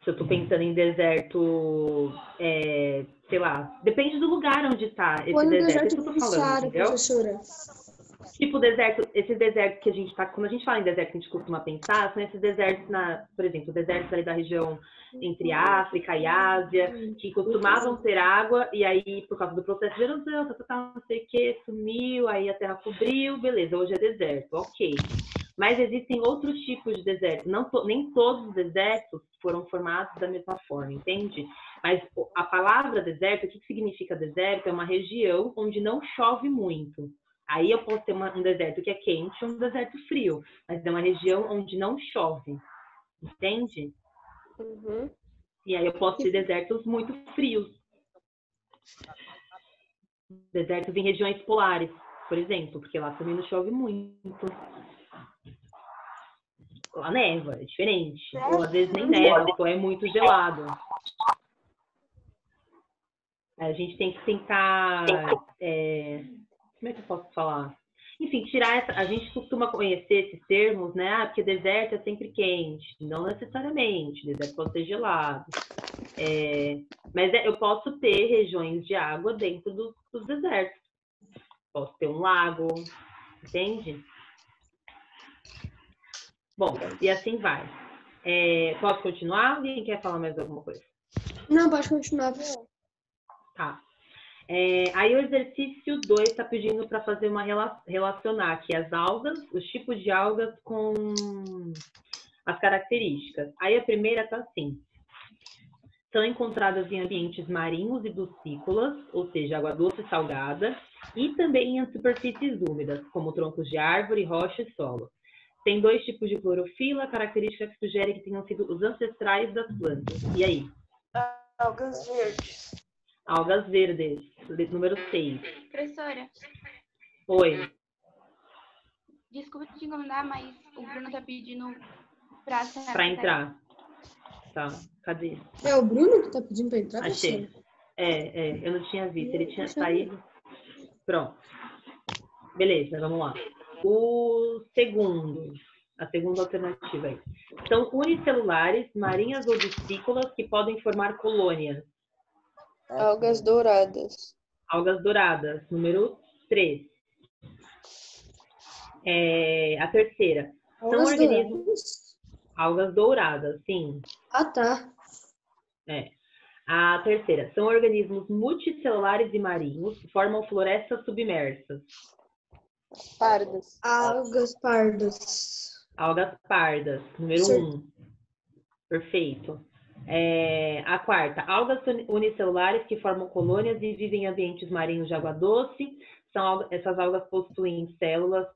Se eu tô pensando em deserto, sei lá, depende do lugar onde tá esse deserto. É isso que eu tô falando, entendeu? Professora. Tipo deserto, esses desertos que a gente tá, quando a gente fala em deserto que a gente costuma pensar, são esses desertos por exemplo, desertos ali da região entre África e Ásia, que costumavam ter água, e aí, por causa do processo de erosão, não sei o que, sumiu, aí a terra cobriu, beleza, hoje é deserto, ok. Mas existem outros tipos de deserto. Nem todos os desertos foram formados da mesma forma, entende? Mas a palavra deserto, o que significa deserto? É uma região onde não chove muito. Aí eu posso ter um deserto que é quente ou um deserto frio, mas é uma região onde não chove, entende? Uhum. E aí eu posso ter desertos muito frios. Desertos em regiões polares, por exemplo, porque lá também não chove muito. Lá neva, é diferente. Ou às vezes nem neva, ou é muito gelado. A gente tem que tentar... como é que eu posso falar? Enfim, tirar essa... A gente costuma conhecer esses termos, né? Ah, porque deserto é sempre quente. Não necessariamente. Deserto pode ser gelado. Mas eu posso ter regiões de água dentro dos desertos. Posso ter um lago, entende? Bom, e assim vai. Posso continuar? Alguém quer falar mais alguma coisa? Não, pode continuar. Tá. Aí o exercício 2 está pedindo para fazer relacionar aqui as algas, os tipos de algas com as características. Aí a primeira está assim. São encontradas em ambientes marinhos e ducícolas, ou seja, água doce e salgada, e também em superfícies úmidas, como troncos de árvore, rocha e solo. Tem 2 tipos de clorofila, características que sugerem que tenham sido os ancestrais das plantas. E aí? Algas verdes. Algas verdes, número 6. Professora, Oi. desculpa te incomodar, mas o Bruno tá pedindo pra entrar. Tá, cadê? É o Bruno que tá pedindo pra entrar? Achei. Eu não tinha visto, ele tinha saído. Pronto. Beleza, vamos lá. A segunda alternativa aí. São unicelulares, marinhas ou discícolas que podem formar colônias. Algas douradas. Algas douradas, número 3. A terceira. São organismos... Algas douradas, sim. Ah, tá. A terceira. São organismos multicelulares e marinhos que formam florestas submersas. Pardas. Algas pardas. Algas pardas, número 1. Perfeito. A quarta, algas unicelulares que formam colônias e vivem em ambientes marinhos de água doce. Essas algas possuem células,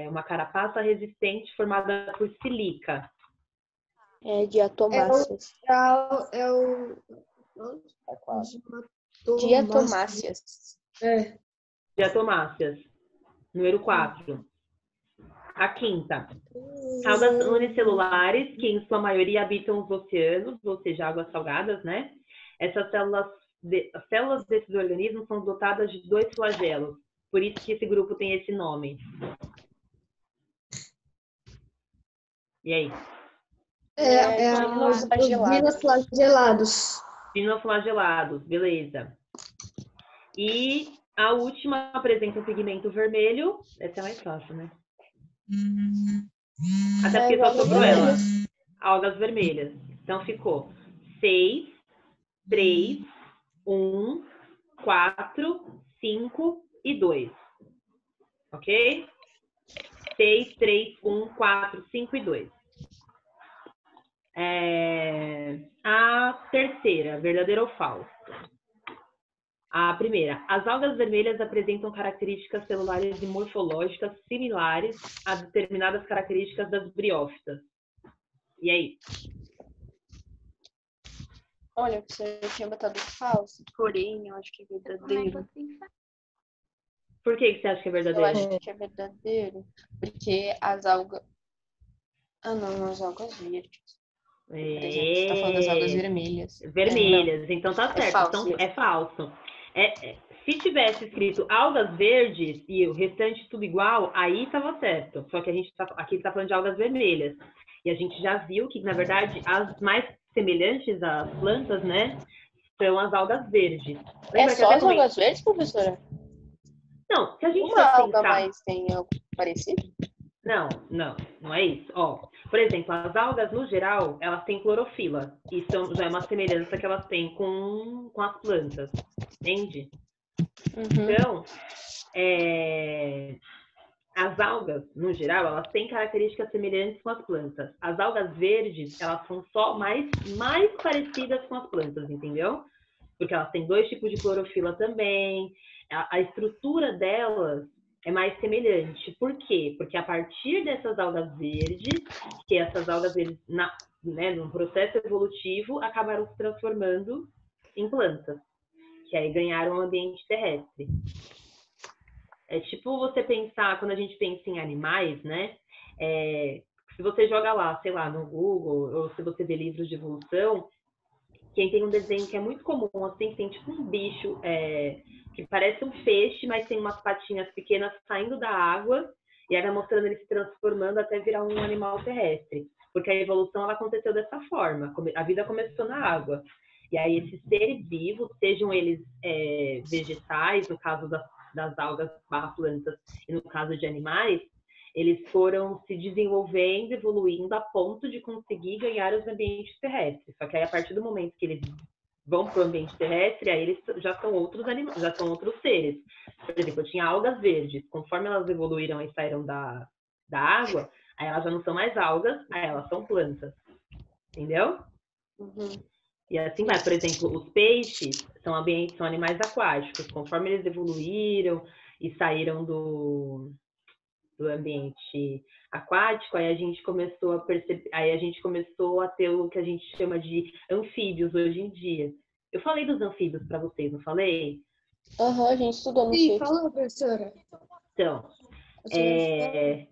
uma carapaça resistente formada por silica. Diatomáceas. Diatomáceas. Diatomáceas, número 4. A quinta, algas unicelulares, que em sua maioria habitam os oceanos, ou seja, águas salgadas, né? Essas as células desses organismos são dotadas de 2 flagelos, por isso que esse grupo tem esse nome. E aí? Dinoflagelados. Dinoflagelados, beleza. E a última apresenta um pigmento vermelho. Essa é mais fácil, né? Até porque só sobrou ela. Algas vermelhas. Então ficou 6, 3, 1, 4, 5 e 2. Ok? 6, 3, 1, 4, 5 e 2. A terceira, verdadeiro ou falso? A primeira, as algas vermelhas apresentam características celulares e morfológicas similares a determinadas características das briófitas. E aí? Olha, você tinha botado falso, porém, eu acho que é verdadeiro. Por que você acha que é verdadeiro? Eu acho que é verdadeiro, porque as algas... Ah, não, as algas verdes. Por exemplo, você tá falando das algas vermelhas. Vermelhas, então tá certo. Falso. Então, é falso. Se tivesse escrito algas verdes e o restante tudo igual, aí tava certo. Só que a gente aqui tá falando de algas vermelhas. E a gente já viu que, na verdade, as mais semelhantes às plantas, né, são as algas verdes. Lembra só as algas verdes, professora? Não, se a gente Uma for alga pensar... mais tem algo parecido? Não é isso. Ó, por exemplo, as algas, no geral, elas têm clorofila. Isso já é uma semelhança que elas têm com as plantas, entende? Uhum. Então, as algas, no geral, elas têm características semelhantes com as plantas. As algas verdes, elas são só mais parecidas com as plantas, entendeu? Porque elas têm 2 tipos de clorofila também. A estrutura delas é mais semelhante. Por quê? Porque a partir dessas algas verdes, que essas algas verdes, num processo evolutivo, acabaram se transformando em plantas, que aí ganharam o ambiente terrestre. É tipo você pensar, quando a gente pensa em animais, né? Se você joga lá, sei lá, no Google, ou se você vê livros de evolução, quem tem um desenho que é muito comum, assim, que tem tipo um bicho que parece um peixe, mas tem umas patinhas pequenas saindo da água, e aí vai mostrando ele se transformando até virar um animal terrestre. Porque a evolução, ela aconteceu dessa forma. A vida começou na água. E aí esses seres vivos, sejam eles vegetais, no caso das algas / plantas, e no caso de animais, eles foram se desenvolvendo, evoluindo a ponto de conseguir ganhar os ambientes terrestres. Só que aí, a partir do momento que eles vão para o ambiente terrestre, aí eles já são outros animais, já são outros seres. Por exemplo, eu tinha algas verdes. Conforme elas evoluíram e saíram da água, aí elas já não são mais algas, aí elas são plantas. Entendeu? Uhum. E assim vai. Por exemplo, os peixes são animais aquáticos. Conforme eles evoluíram e saíram do ambiente aquático, aí a gente começou a perceber, aí a gente começou a ter o que a gente chama de anfíbios hoje em dia. Eu falei dos anfíbios para vocês, não falei? Aham, a gente estudou no Sim, sexto. falou, professora. Então,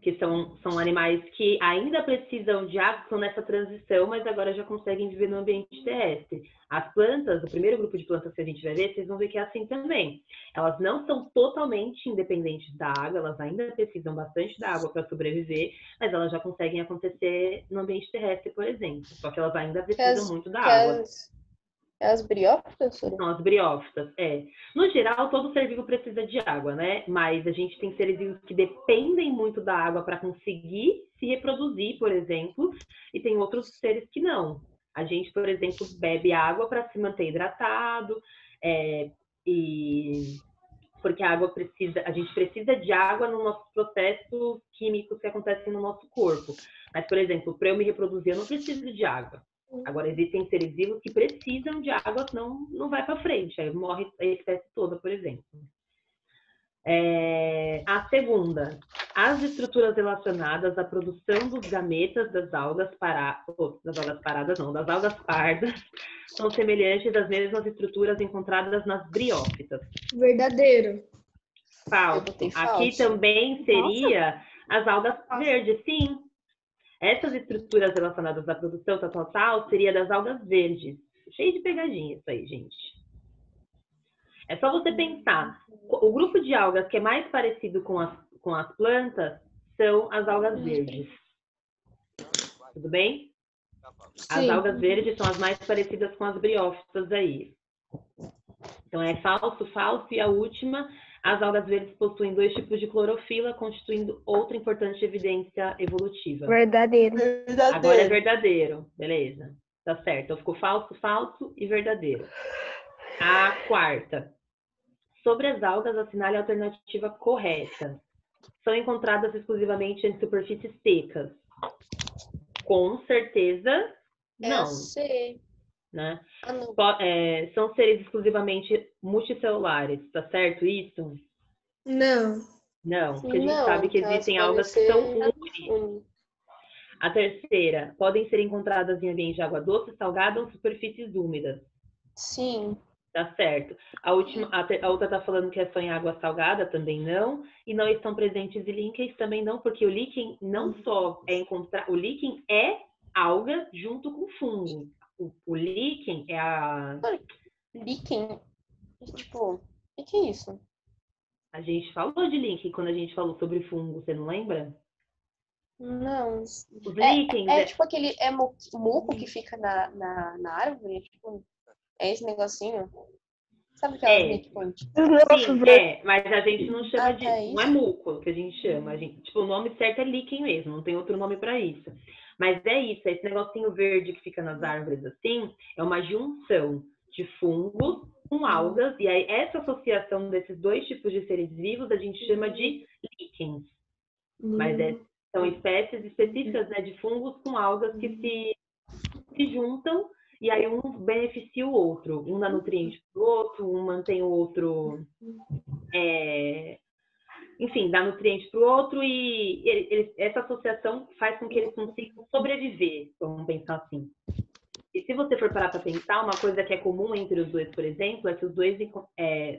que são animais que ainda precisam de água, estão nessa transição, mas agora já conseguem viver no ambiente terrestre. As plantas, o primeiro grupo de plantas que a gente vai ver, vocês vão ver que é assim também. Elas não são totalmente independentes da água, elas ainda precisam bastante da água para sobreviver, mas elas já conseguem acontecer no ambiente terrestre, por exemplo. Só que elas ainda precisam muito da água. As briófitas, professora? São as briófitas, No geral, todo ser vivo precisa de água, né? Mas a gente tem seres vivos que dependem muito da água para conseguir se reproduzir, por exemplo, e tem outros seres que não. A gente, por exemplo, bebe água para se manter hidratado, e porque a gente precisa de água nos nossos processos químicos que acontecem no nosso corpo. Mas, por exemplo, para eu me reproduzir, eu não preciso de água. Agora, existem seres vivos que precisam de água, senão não vai para frente. Aí morre a espécie toda, por exemplo. A segunda, as estruturas relacionadas à produção dos gametas das algas pardas, são semelhantes às mesmas estruturas encontradas nas briófitas. Verdadeiro. Falso. Aqui também seria as algas verdes, sim. Essas estruturas relacionadas à produção tal, seria das algas verdes. Cheio de pegadinha isso aí, gente. É só você pensar. O grupo de algas que é mais parecido com as plantas são as algas verdes. Tudo bem? As algas verdes são as mais parecidas com as briófitas aí. Então, é falso, falso. E a última, as algas verdes possuem 2 tipos de clorofila, constituindo outra importante evidência evolutiva. Verdadeiro. Agora é verdadeiro. Beleza. Tá certo. Então, ficou falso, falso e verdadeiro. A quarta. Sobre as algas, assinale a alternativa correta. São encontradas exclusivamente em superfícies secas. Com certeza, não. Né? São seres exclusivamente multicelulares, tá certo isso? Não. Não, porque a gente sabe que existem algas que são únicas. A terceira, podem ser encontradas em ambiente de água doce, salgada ou superfícies úmidas. Sim. Tá certo. A outra tá falando que é só em água salgada, também não. E não estão presentes em líquens, também não, porque o líquen não só é encontrar... O líquen é alga junto com fungo. O líquen é a... Líquen? Tipo, o que é isso? A gente falou de líquen quando a gente falou sobre fungo, você não lembra? Não. Os líquens... tipo aquele muco que fica na árvore? Tipo, é esse negocinho? Sabe aquelas É. Nick Ponte? Sim, mas a gente não chama de. Não é muco que a gente chama. A gente, tipo, o nome certo é líquen mesmo, não tem outro nome para isso. Mas é isso, esse negocinho verde que fica nas árvores assim, é uma junção de fungos com algas, e aí essa associação desses dois tipos de seres vivos a gente chama de líquens. Mas são espécies específicas, né, de fungos com algas que se juntam e aí um beneficia o outro. Um dá nutriente para o outro, um mantém o outro... enfim, dá nutriente para o outro e essa associação faz com que eles consigam sobreviver, vamos pensar assim. E se você for parar para pensar, uma coisa que é comum entre os dois, por exemplo, é que os dois,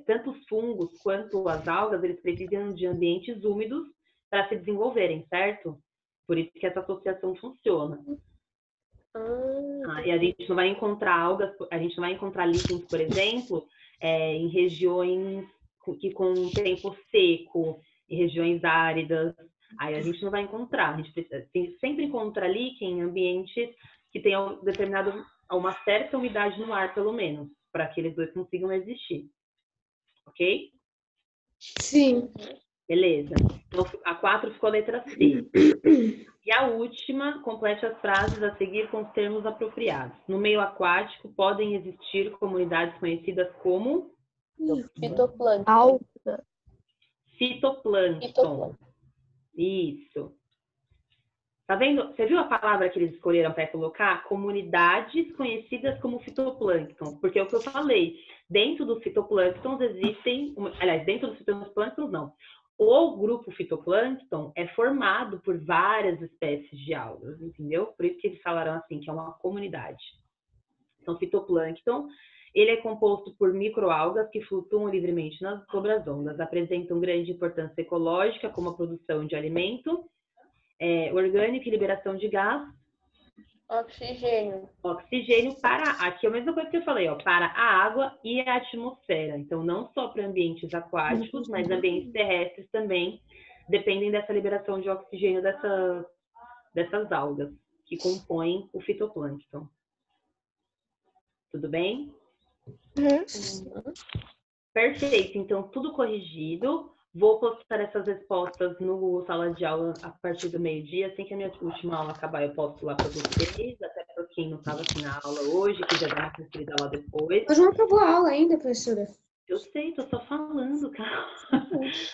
tanto os fungos quanto as algas, eles precisam de ambientes úmidos para se desenvolverem, certo? Por isso que essa associação funciona. E a gente não vai encontrar algas, a gente não vai encontrar líquens, por exemplo, em regiões com tempo seco, em regiões áridas. Aí a gente não vai encontrar. A gente precisa, sempre encontra líquen em ambientes que tenham uma certa umidade no ar, pelo menos, para que eles dois consigam existir. Ok? Sim. Beleza. Então, a 4 ficou a letra C. E a última, complete as frases a seguir com os termos apropriados. No meio aquático, podem existir comunidades conhecidas como... Fitoplâncton. Fitoplâncton. Isso. Tá vendo? Você viu a palavra que eles escolheram para colocar? Comunidades conhecidas como fitoplâncton. Porque é o que eu falei. Dentro dos fitoplânctons existem... Aliás, dentro dos fitoplânctons, não. O grupo fitoplâncton é formado por várias espécies de algas, entendeu? Por isso que eles falaram assim, que é uma comunidade. Então, fitoplâncton, ele é composto por microalgas que flutuam livremente sobre as ondas, apresentam grande importância ecológica, como a produção de alimento, orgânico e liberação de gás. Oxigênio para, aqui é a mesma coisa que eu falei, ó, para a água e a atmosfera. Então, não só para ambientes aquáticos, mas ambientes terrestres também dependem dessa liberação de oxigênio dessas algas que compõem o fitoplâncton. Tudo bem? Perfeito. Então, tudo corrigido. Vou postar essas respostas no sala de aula a partir do meio-dia. Assim que a minha última aula acabar, eu posto lá para vocês. Até para quem não estava aqui na aula hoje, que já dá uma conferida lá depois. Mas não acabou a aula ainda, professora. Eu sei, tô só falando, cara.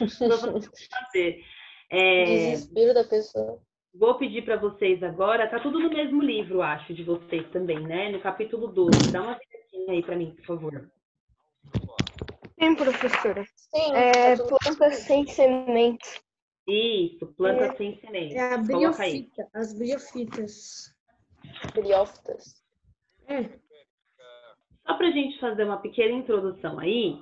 Só fazer. Desespero da pessoa. Vou pedir para vocês agora, tá tudo no mesmo livro, acho, de vocês também, né? No capítulo 12. Dá uma olhadinha aí para mim, por favor. Sim, professora. Sim, Plantas sem sementes. Isso, plantas sem sementes. É a Coloca aí. briofita, as briofitas. Briófitas. Só para a gente fazer uma pequena introdução aí,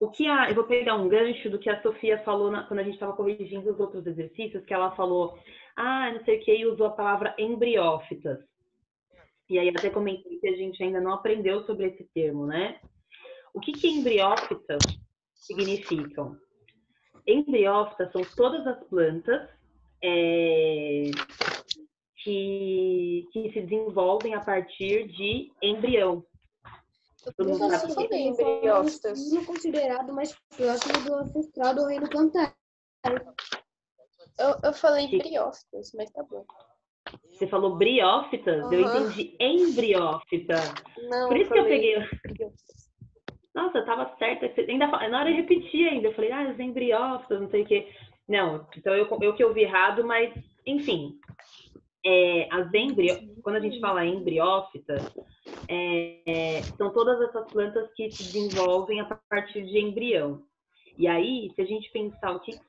eu vou pegar um gancho do que a Sofia falou quando a gente estava corrigindo os outros exercícios, que ela falou, não sei o que, e usou a palavra embriófitas. E aí até comentei que a gente ainda não aprendeu sobre esse termo, né? O que embriófitas significam? Embriófitas são todas as plantas que se desenvolvem a partir de embrião. Todo mundo sabe o que é embriófitas. É considerado mais próximo do ancestral do reino plantário. Eu falei briófitas, mas tá bom. Você falou briófitas? Eu entendi embriófita. Não, por isso que eu peguei... briófitas. Nossa, tava certa. Na hora eu repeti ainda. Eu falei, os embriófitas, não sei o quê. Não, então eu que ouvi errado, mas, enfim. Quando a gente fala embriófitas, são todas essas plantas que se desenvolvem a partir de embrião. E aí, se a gente pensar o que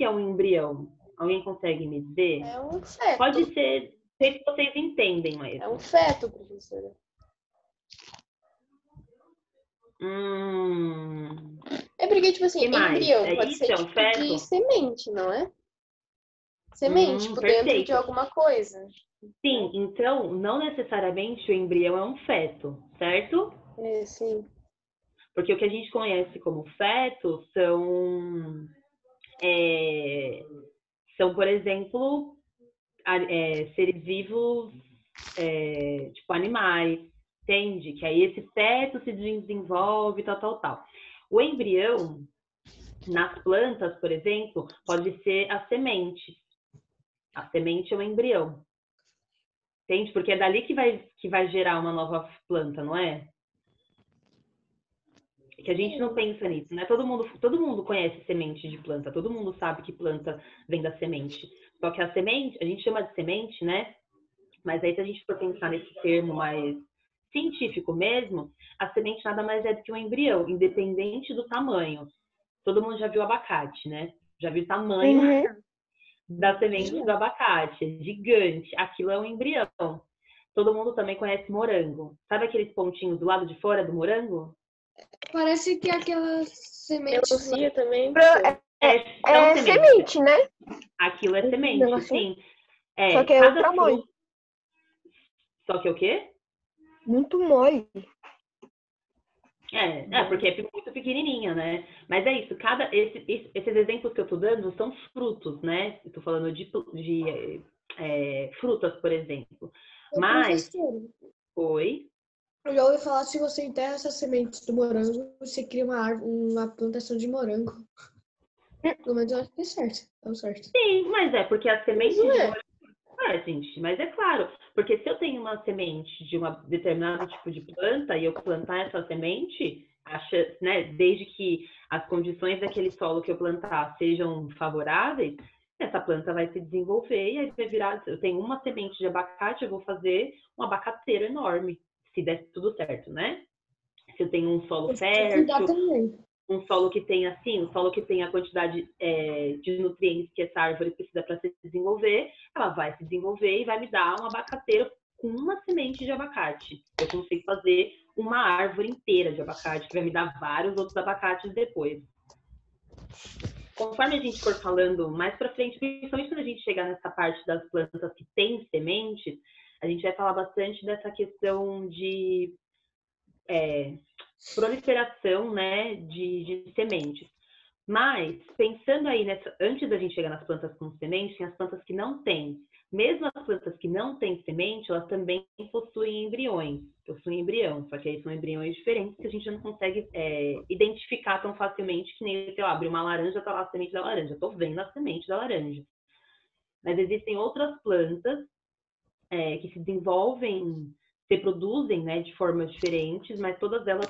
é um embrião, alguém consegue me dizer? É um feto. Pode ser, sei que vocês entendem, mas... É um feto, professora. É porque, tipo assim, embrião pode ser tipo feto? de semente, não é? Semente, tipo, perfeito. dentro de alguma coisa. Sim, então, não necessariamente o embrião é um feto, certo? Sim. Porque o que a gente conhece como feto são, por exemplo, seres vivos, tipo animais, Entende? Que aí esse feto se desenvolve, tal. O embrião, nas plantas, por exemplo, pode ser a semente. A semente é o embrião. Entende? Porque é dali que vai gerar uma nova planta, não é? É que a gente não pensa nisso, né? Todo mundo conhece semente de planta, todo mundo sabe que planta vem da semente. Só que a semente, a gente chama de semente, né? Mas aí se a gente for pensar nesse termo mais científico mesmo, a semente nada mais é do que um embrião, independente do tamanho. Todo mundo já viu abacate, né? Já viu o tamanho da semente do abacate, é gigante. Aquilo é um embrião. Todo mundo também conhece morango. Sabe aqueles pontinhos do lado de fora do morango? Parece que aquelas sementes... Melancia também. São semente, né? Aquilo é semente, negocinho. sim. Só que é cada ultra mole. Só que é o quê? Muito mole. Porque é muito pequenininha, né? Mas é isso, esses exemplos que eu tô dando são frutos, né? Eu tô falando de frutas, por exemplo. Mas... Oi? Eu já ouvi falar, se você enterra essas sementes do morango, você cria uma plantação de morango. Pelo menos eu acho que é certo. É o certo. Sim, mas porque a semente de morango... gente, mas é claro, porque se eu tenho uma semente de um determinado tipo de planta e eu plantar essa semente, né, desde que as condições daquele solo que eu plantar sejam favoráveis, essa planta vai se desenvolver e aí vai virar... Eu tenho uma semente de abacate, eu vou fazer um abacateiro enorme, se der tudo certo, né? Se eu tenho um solo fértil, um solo que tem um solo que tem a quantidade de nutrientes que essa árvore precisa para se desenvolver, ela vai se desenvolver e vai me dar um abacateiro com uma semente de abacate. Eu consigo fazer uma árvore inteira de abacate, que vai me dar vários outros abacates depois. Conforme a gente for falando mais para frente, principalmente quando a gente chegar nessa parte das plantas que têm sementes, a gente vai falar bastante dessa questão de proliferação, né, de sementes. Mas, pensando aí antes da gente chegar nas plantas com semente, tem as plantas que não têm. Mesmo as plantas que não têm semente, elas também possuem embrião, só que aí são embriões diferentes que a gente não consegue identificar tão facilmente, que nem se eu abrir uma laranja, tá lá a semente da laranja. Eu tô vendo a semente da laranja. Mas existem outras plantas que se desenvolvem, se reproduzem, né, de formas diferentes, mas todas elas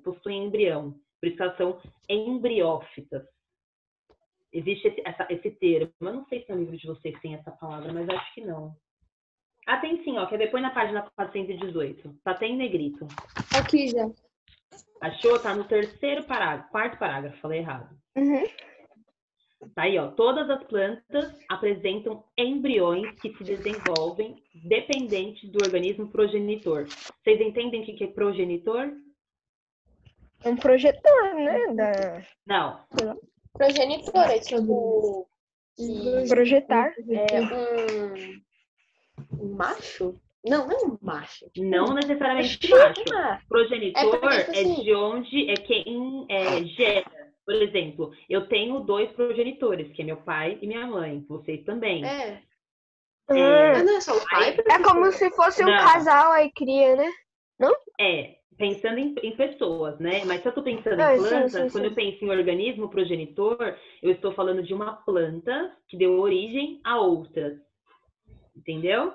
possuem embrião. Por isso que elas são embriófitas. Existe esse termo. Eu não sei se no livro de vocês tem essa palavra, mas acho que não. Ah, tem sim, ó. Quer ver? Põe na página 418. Tá até em negrito. Aqui já. Achou? Tá no quarto parágrafo. Falei errado. Tá aí, ó. Todas as plantas apresentam embriões que se desenvolvem dependentes do organismo progenitor. Vocês entendem o que é progenitor? É um projetor, né? Não. Progenitor é tipo... Projetar. Um macho? Não, não é um macho. Não necessariamente macho. Progenitor assim, de onde quem gera. Por exemplo, eu tenho 2 progenitores, que é meu pai e minha mãe. Vocês também. Não é só o pai? É como se fosse um casal aí cria, né? Não? Pensando em pessoas, né? Mas se eu estou pensando em plantas, quando eu penso em organismo progenitor, eu estou falando de uma planta que deu origem a outras. Entendeu?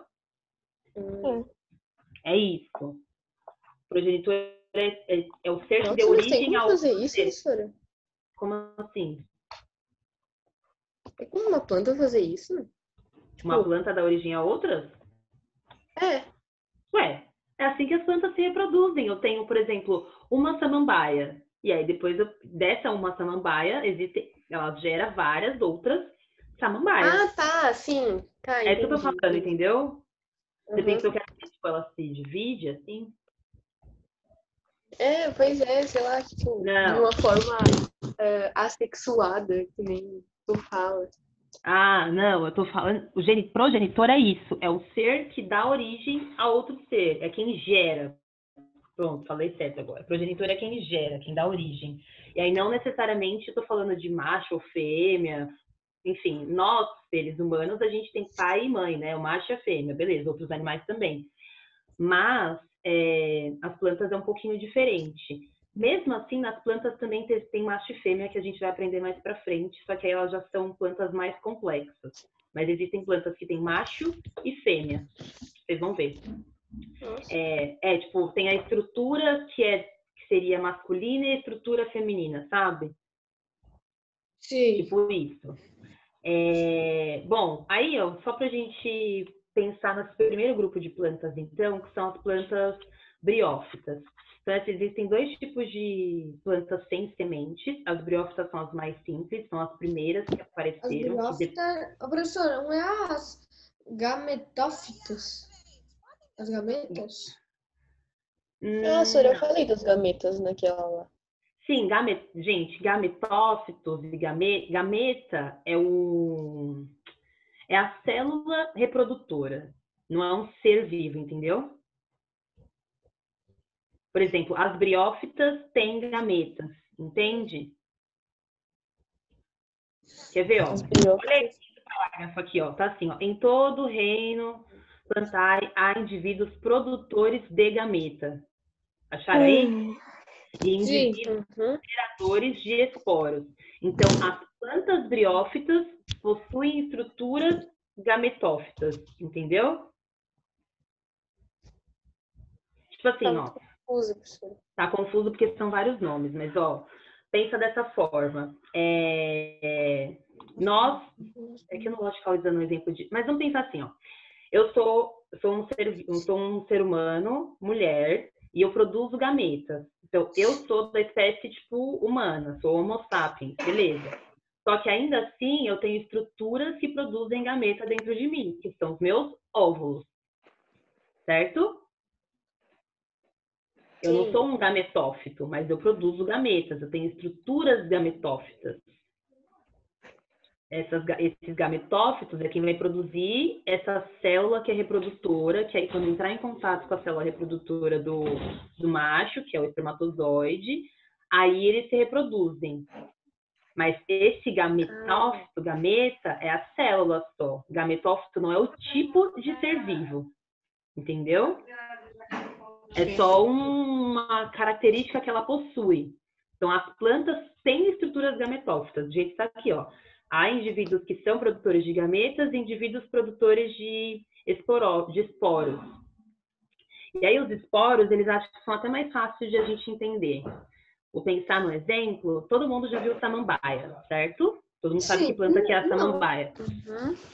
É isso. Progenitor é o ser que deu origem a outras. Fazer isso, professora? Como assim? É como uma planta fazer isso? Uma planta dá origem a outras? Ué, é assim que as plantas se reproduzem. Eu tenho, por exemplo, uma samambaia. E aí, depois dessa uma samambaia, ela gera várias outras samambaias. Ah, tá, sim. Tá, é isso que eu tô falando, entendeu? Você pensou que ela se divide, assim? Pois é, sei lá, tipo, de uma forma assexuada, que nem tu fala. Ah, não, eu tô falando... O progenitor é isso, é o ser que dá origem a outro ser, é quem gera. Pronto, falei certo agora. Progenitor é quem gera, quem dá origem. E aí não necessariamente eu tô falando de macho ou fêmea, enfim, nós, seres humanos, a gente tem pai e mãe, né? O macho e a fêmea, beleza, outros animais também. Mas as plantas é um pouquinho diferente. Mesmo assim, nas plantas também tem macho e fêmea, que a gente vai aprender mais pra frente, só que aí elas já são plantas mais complexas. Mas existem plantas que tem macho e fêmea. Vocês vão ver. Tipo, tem a estrutura que seria masculina e a estrutura feminina, sabe? Sim. Tipo isso. Bom, aí, ó, só pra gente pensar nesse primeiro grupo de plantas, então, que são as plantas briófitas. Então, existem dois tipos de plantas sem sementes. As briófitas são as mais simples, são as primeiras que As apareceram. briófitas... Ô, professora, não é as gametófitas? As gametas? Professora, eu falei das gametas naquela aula. Sim, gente, gametófitos e gameta é a célula reprodutora, não é um ser vivo, entendeu? Por exemplo, as briófitas têm gametas, entende? Quer ver, ó? Olha esse parágrafo aqui, ó. Tá assim, ó. Em todo o reino plantar há indivíduos produtores de gameta. Acharam aí? E indivíduos geradores de esporos. Então, as plantas briófitas possuem estruturas gametófitas, entendeu? Tipo assim, ó. Confuso, professora. Tá confuso porque são vários nomes, mas ó, pensa dessa forma. Nós, é que eu não gosto de ficar usando um exemplo de, mas vamos pensar assim, ó. Eu sou um ser humano, mulher, e eu produzo gametas. Então, eu sou da espécie, tipo, humana, sou homo sapiens, beleza. Só que ainda assim, eu tenho estruturas que produzem gameta dentro de mim, que são os meus óvulos. Certo? Eu não sou um gametófito, mas eu produzo gametas, eu tenho estruturas gametófitas. Esses gametófitos é quem vai produzir essa célula que é reprodutora, que aí quando entrar em contato com a célula reprodutora do macho, que é o espermatozoide, aí eles se reproduzem. Mas esse gametófito, gameta, é a célula só. Gametófito não é o tipo de ser vivo. Entendeu? É só uma característica que ela possui. Então, as plantas têm estruturas gametófitas. Do jeito que está aqui, ó. Há indivíduos que são produtores de gametas e indivíduos produtores de esporos. E aí, os esporos, eles acham que são até mais fáceis de a gente entender. Vou pensar no exemplo. Todo mundo já viu samambaia, certo? Todo mundo sabe que planta que é a samambaia.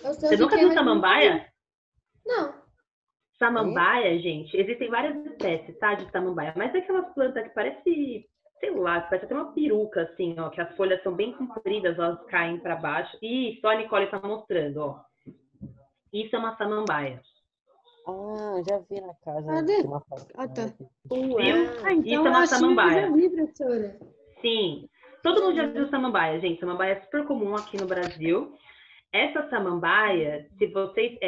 Você nunca viu samambaia? Não. Samambaia, gente, existem várias espécies, tá, de samambaia, mas é aquelas plantas que parece, sei lá, parece até uma peruca, assim, ó, que as folhas são bem compridas, elas caem para baixo. Isso, a Nicole tá mostrando, ó. Isso é uma samambaia. Ah, já vi na casa. Tá. Viu? Então, Isso é uma samambaia. Eu já vi, professora. Sim. Todo mundo já viu samambaia, gente. Samambaia é super comum aqui no Brasil. Essa samambaia, se vocês,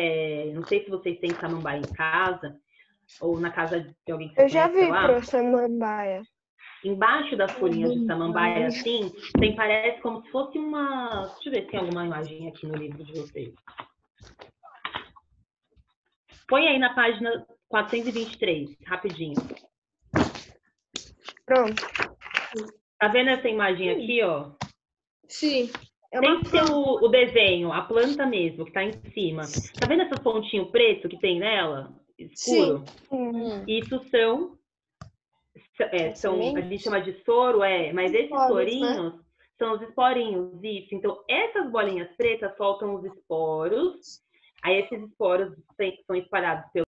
não sei se vocês têm samambaia em casa ou na casa de alguém que você Eu já conhece, vi lá. pro samambaia. Embaixo das folhinhas de samambaia, assim, parece como se fosse uma... Deixa eu ver se tem alguma imagem aqui no livro de vocês. Põe aí na página 423, rapidinho. Pronto. Tá vendo essa imagem aqui, ó? Sim. Tem que ser o desenho, a planta mesmo, que tá em cima. Tá vendo esse pontinho preto que tem nela? Escuro? Sim. Isso são a gente chama de soro, mas esses sorinhos são os esporinhos, isso. Então, essas bolinhas pretas soltam os esporos, aí esses esporos são espalhados pelo